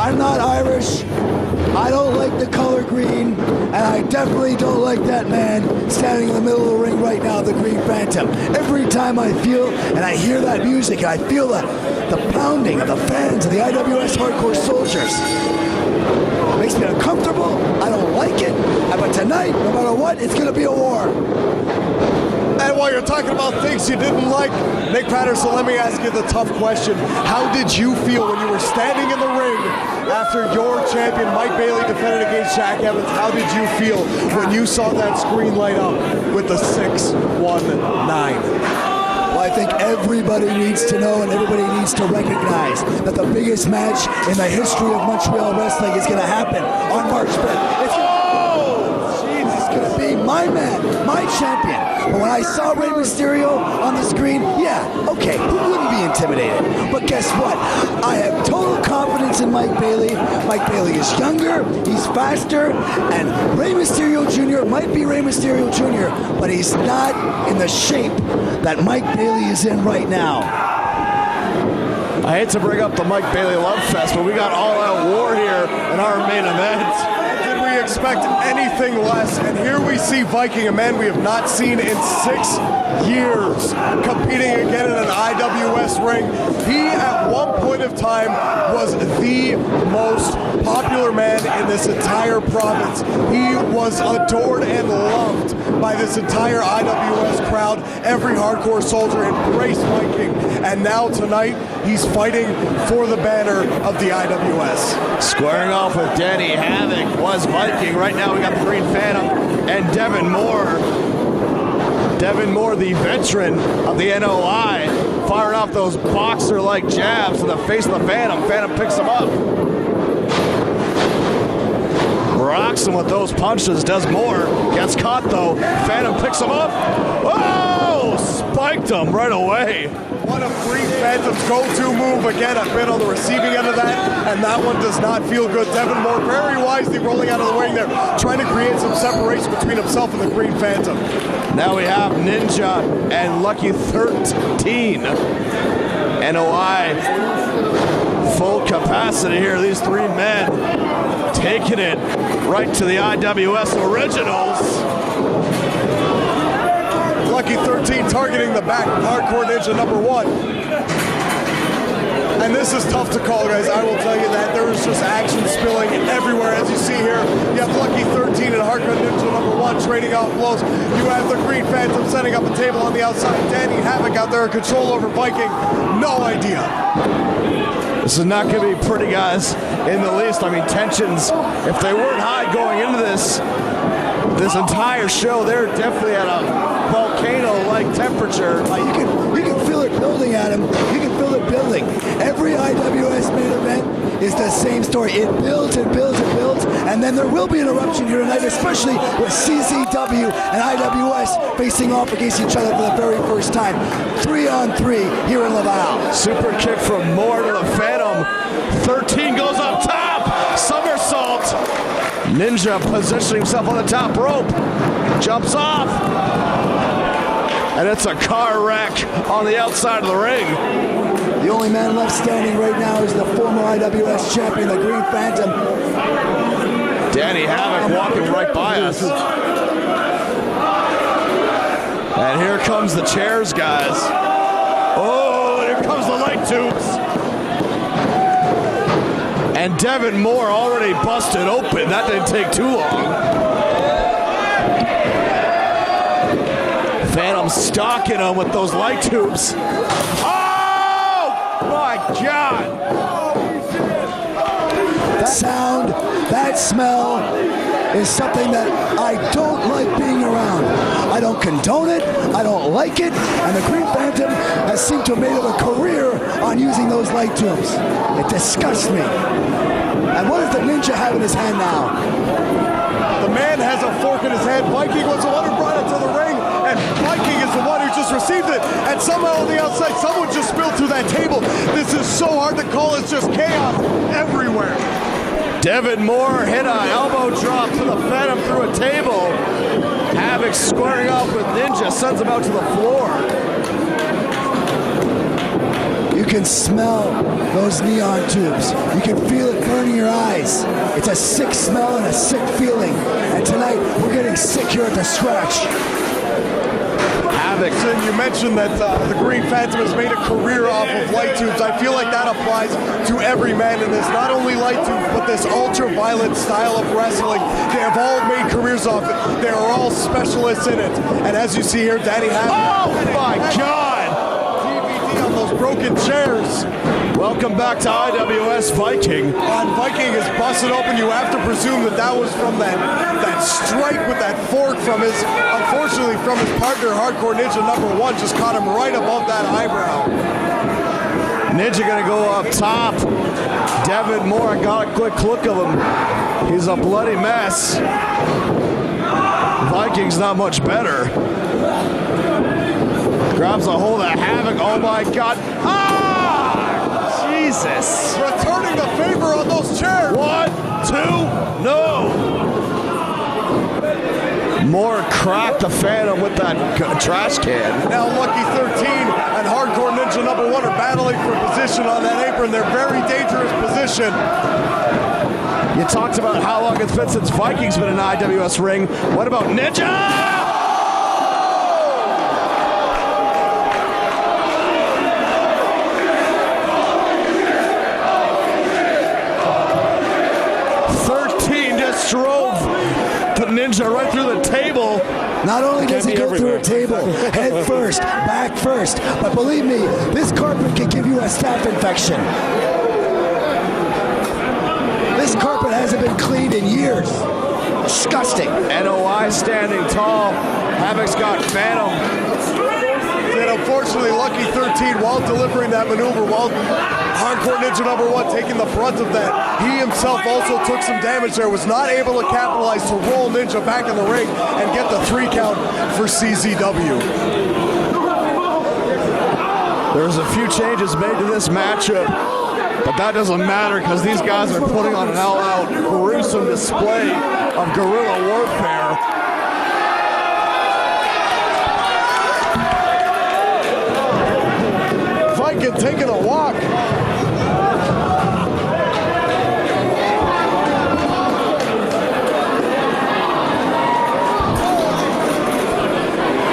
I'm not Irish. I don't like the color green, and I definitely don't like that man standing in the middle of the ring right now, the Green Phantom. Every time I feel and I hear that music, and I feel the pounding of the fans of the IWS Hardcore Soldiers, it makes me uncomfortable. I don't like it. But tonight, no matter what, it's going to be a war. And while you're talking about things you didn't like, Nick Patterson, let me ask you the tough question. How did you feel when you were standing in the ring after your champion, Mike Bailey, defended against Jack Evans? How did you feel when you saw that screen light up with the 619? Well, I think everybody needs to know and everybody needs to recognize that the biggest match in the history of Montreal wrestling is going to happen on March 5th. It's going to be my man, my champion. But when I saw Rey Mysterio on the screen, yeah, okay, who wouldn't be intimidated? But guess what? I have total confidence in Mike Bailey. Mike Bailey is younger, he's faster, and Rey Mysterio Jr. might be Rey Mysterio Jr., but he's not in the shape that Mike Bailey is in right now. I hate to bring up the Mike Bailey Love Fest, but we got all-out war here in our main event. Did we expect anything less? And here we see Viking, a man we have not seen in 6 years, competing again in an IWS ring. He, at one point of time, was the most popular man in this entire province. He was adored and loved by this entire IWS crowd. Every hardcore soldier embraced Viking. And now tonight, he's fighting for the banner of the IWS. Squaring off with Danny Havoc was Viking. Right now we got the Green Phantom and Devin Moore. Devin Moore, the veteran of the NOI, firing off those boxer-like jabs to the face of the Phantom. Phantom picks him up. Rocks him with those punches, does more. Gets caught though. Phantom picks him up. Oh! Spiked him right away. One of Green Phantom's go-to move. Again, I've been on the receiving end of that, and that one does not feel good. Devin Moore very wisely rolling out of the ring there, trying to create some separation between himself and the Green Phantom. Now we have Ninja and Lucky 13. NOI full capacity here. These three men taking it right to the IWS Originals. Lucky 13 targeting the back of Hardcore Ninja number 1. And this is tough to call, guys. I will tell you that there is just action spilling everywhere. As you see here, you have Lucky 13 and Hardcore Ninja number 1 trading off blows. You have the Green Phantom setting up a table on the outside. Danny Havoc out there in control over Viking. No idea. This is not going to be pretty, guys, in the least. I mean, tensions, if they weren't high going into this entire show, they're definitely at a volcano-like temperature. You can feel it building, Adam. You can feel it building. Every IWS main event is the same story. It builds and builds and builds, and then there will be an eruption here tonight, especially with CZW and IWS facing off against each other for the very first time. 3-on-3 here in Laval. Super kick from Moore to the Phantom. 13 goes up top. Somersault. Ninja positioning himself on the top rope. Jumps off. And it's a car wreck on the outside of the ring. The only man left standing right now is the former IWS champion, the Green Phantom. Danny Havoc walking right by us. And here comes the chairs, guys. Oh, here comes the light tubes. And Devin Moore already busted open. That didn't take too long. Phantom stalking him with those light tubes. Oh, my God. That sound, that smell is something that I don't like being around. I don't condone it, I don't like it, and the Green Phantom has seemed to have made it a career on using those light tubes. It disgusts me. And what does the Ninja have in his hand now? The man has a fork in his hand. Viking was the one who brought it to the ring, and Viking is the one who just received it. And somehow on the outside, someone just spilled through that table. This is so hard to call. It's just chaos everywhere. Devin Moore hit an elbow drop to the Phantom through a table. Havoc squaring off with Ninja, sends him out to the floor. You can smell those neon tubes. You can feel it burning your eyes. It's a sick smell and a sick feeling. And tonight, we're getting sick here at the Scratch. Havoc. You mentioned that the Green Phantom has made a career off of light tubes. I feel like that applies to every man in this. Not only light tubes, but this ultra-violent style of wrestling. They have all made careers off it. They are all specialists in it. And as you see here, Danny Havoc. Oh my God! DVD on those broken chairs. Welcome back to IWS Viking. And Viking is busted open. You have to presume that that was from that strike with that fork from his, unfortunately, from his partner, Hardcore Ninja #1, just caught him right above that eyebrow. Ninja gonna go up top. Devin Moore, I got a quick look of him. He's a bloody mess. Viking's not much better. Grabs a hold of Havoc. Oh my God. Ah! Jesus. Returning the favor on those chairs. 1, 2, no. Moore cracked the Phantom with that trash can. Now Lucky 13 and Hardcore Ninja #1 are battling for position on that apron. They're very dangerous position. You talked about how long it's been since Viking's been in an IWS ring. What about Ninja? Drove the Ninja right through the table. Not only does he go through a table, head first, back first, but believe me, this carpet can give you a staph infection. This carpet hasn't been cleaned in years. Disgusting. NOI standing tall. Havoc's got Phantom. And unfortunately, Lucky 13, while delivering that maneuver, while Hardcore Ninja #1 taking the brunt of that, he himself also took some damage there, was not able to capitalize to roll Ninja back in the ring and get the 3 count for CZW. There's a few changes made to this matchup, but that doesn't matter because these guys are putting on an all-out gruesome display of guerrilla warfare. Viking taking a walk.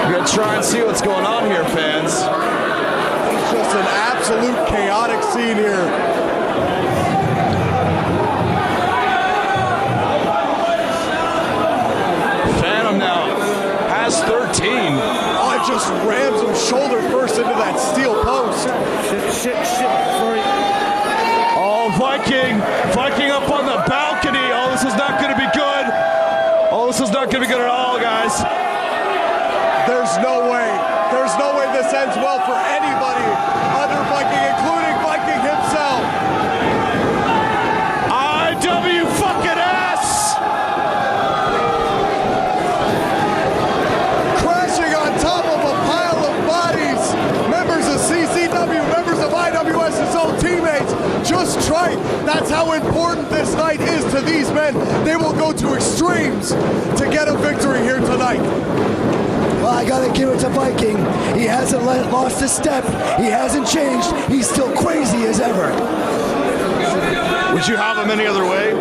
We're going to try and see what's going on here, fans. It's just an absolute chaotic scene here. Phantom now has 13. Oh, it just rams him shoulder first into that steel post. Shit. Sorry. Oh, Viking up on the balcony. Oh, this is not going to be good. Oh, this is not going to be good at all, guys. There's no way this ends well for anybody under Viking, including Viking himself. IW fucking S! Crashing on top of a pile of bodies. Members of CZW, members of IWS's own teammates. Just trite. That's how important this night is to these men. They will go to extremes to get a victory here tonight. Well, I gotta give it to Viking. He hasn't lost a step. He hasn't changed. He's still crazy as ever. Would you have him any other way?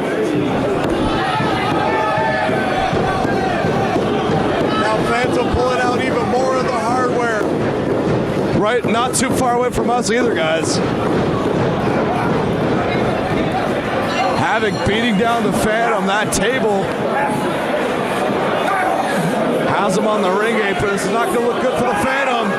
Now Phantom pulling out even more of the hardware. Right, not too far away from us either, guys. Havoc beating down the Phantom, that table. Has him on the ring apron. This is not going to look good for the Phantom.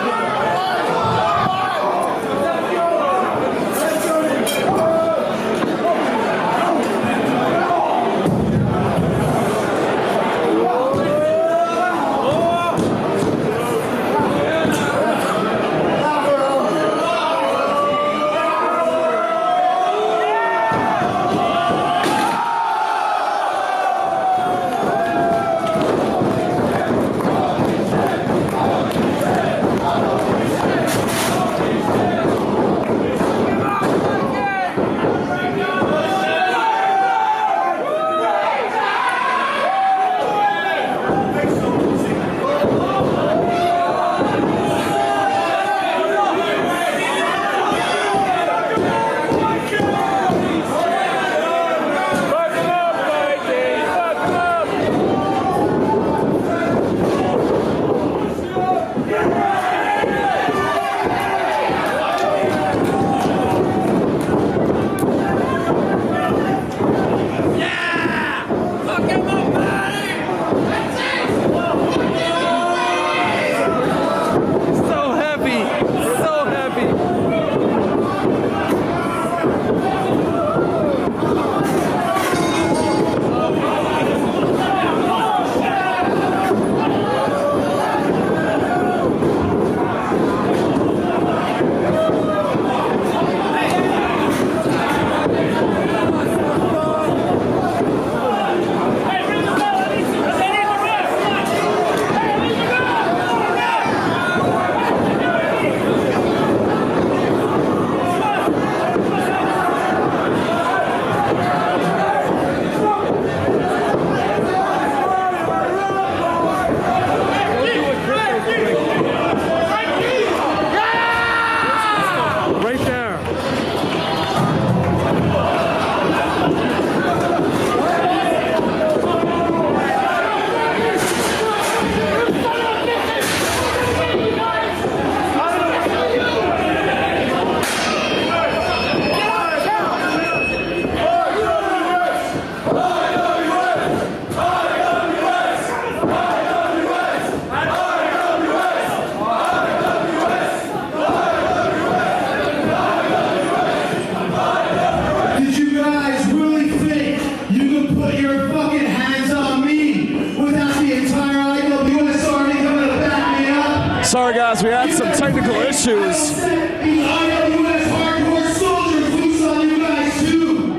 guys, we had some technical issues. These IWS hardcore soldiers loose on you guys too.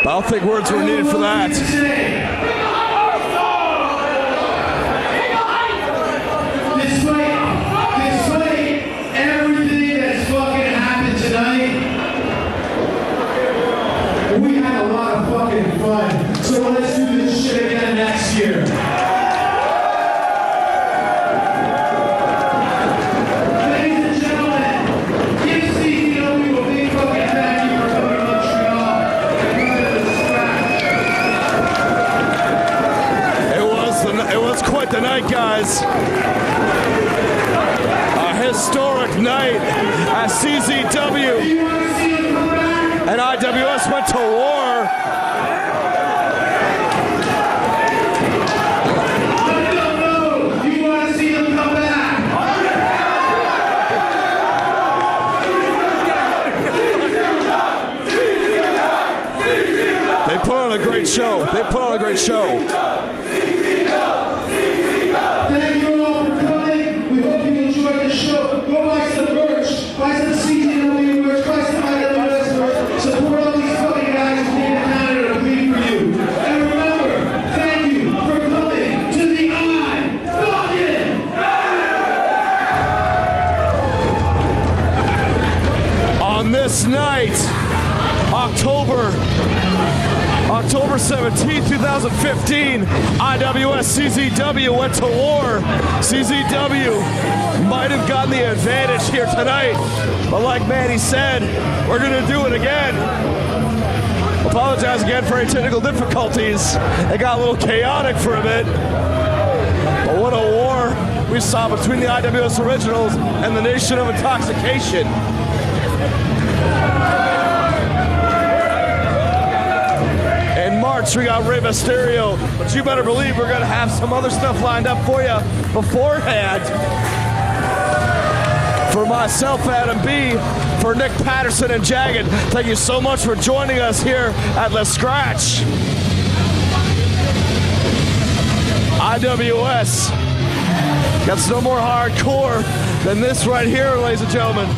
I don't think words were needed for that. Despite everything that's fucking happened tonight, we had a lot of fucking fun. So let's do this shit again next year. Ladies and gentlemen, give CZW a big fucking thank you for coming to Montreal and coming to the scratch. It was quite the night, guys. A historic night at CZW. Do you want to see them come back? And IWS went to war. I don't know. Do you want to see them come back? They put on a great show. They put on a great show. Thank you all for coming. We hope you enjoyed the show. Go buy some merch. Buy some CZW merch. Buy some IWS merch. Support all these fucking guys who came to Canada to bleed for you. And remember, thank you for coming to the On this night, October 17, 2015, IWS CZW went to war. CZW might have gotten the advantage here tonight, but like Manny said, we're going to do it again. Apologize again for any technical difficulties. It got a little chaotic for a bit. But what a war we saw between the IWS Originals and the Nation of Intoxication. In March, we got Rey Mysterio, but you better believe we're going to have some other stuff lined up for you beforehand. For myself, Adam B., for Nick Patterson and Jagged, thank you so much for joining us here at Le Scratch. IWS gets no more hardcore than this right here, ladies and gentlemen.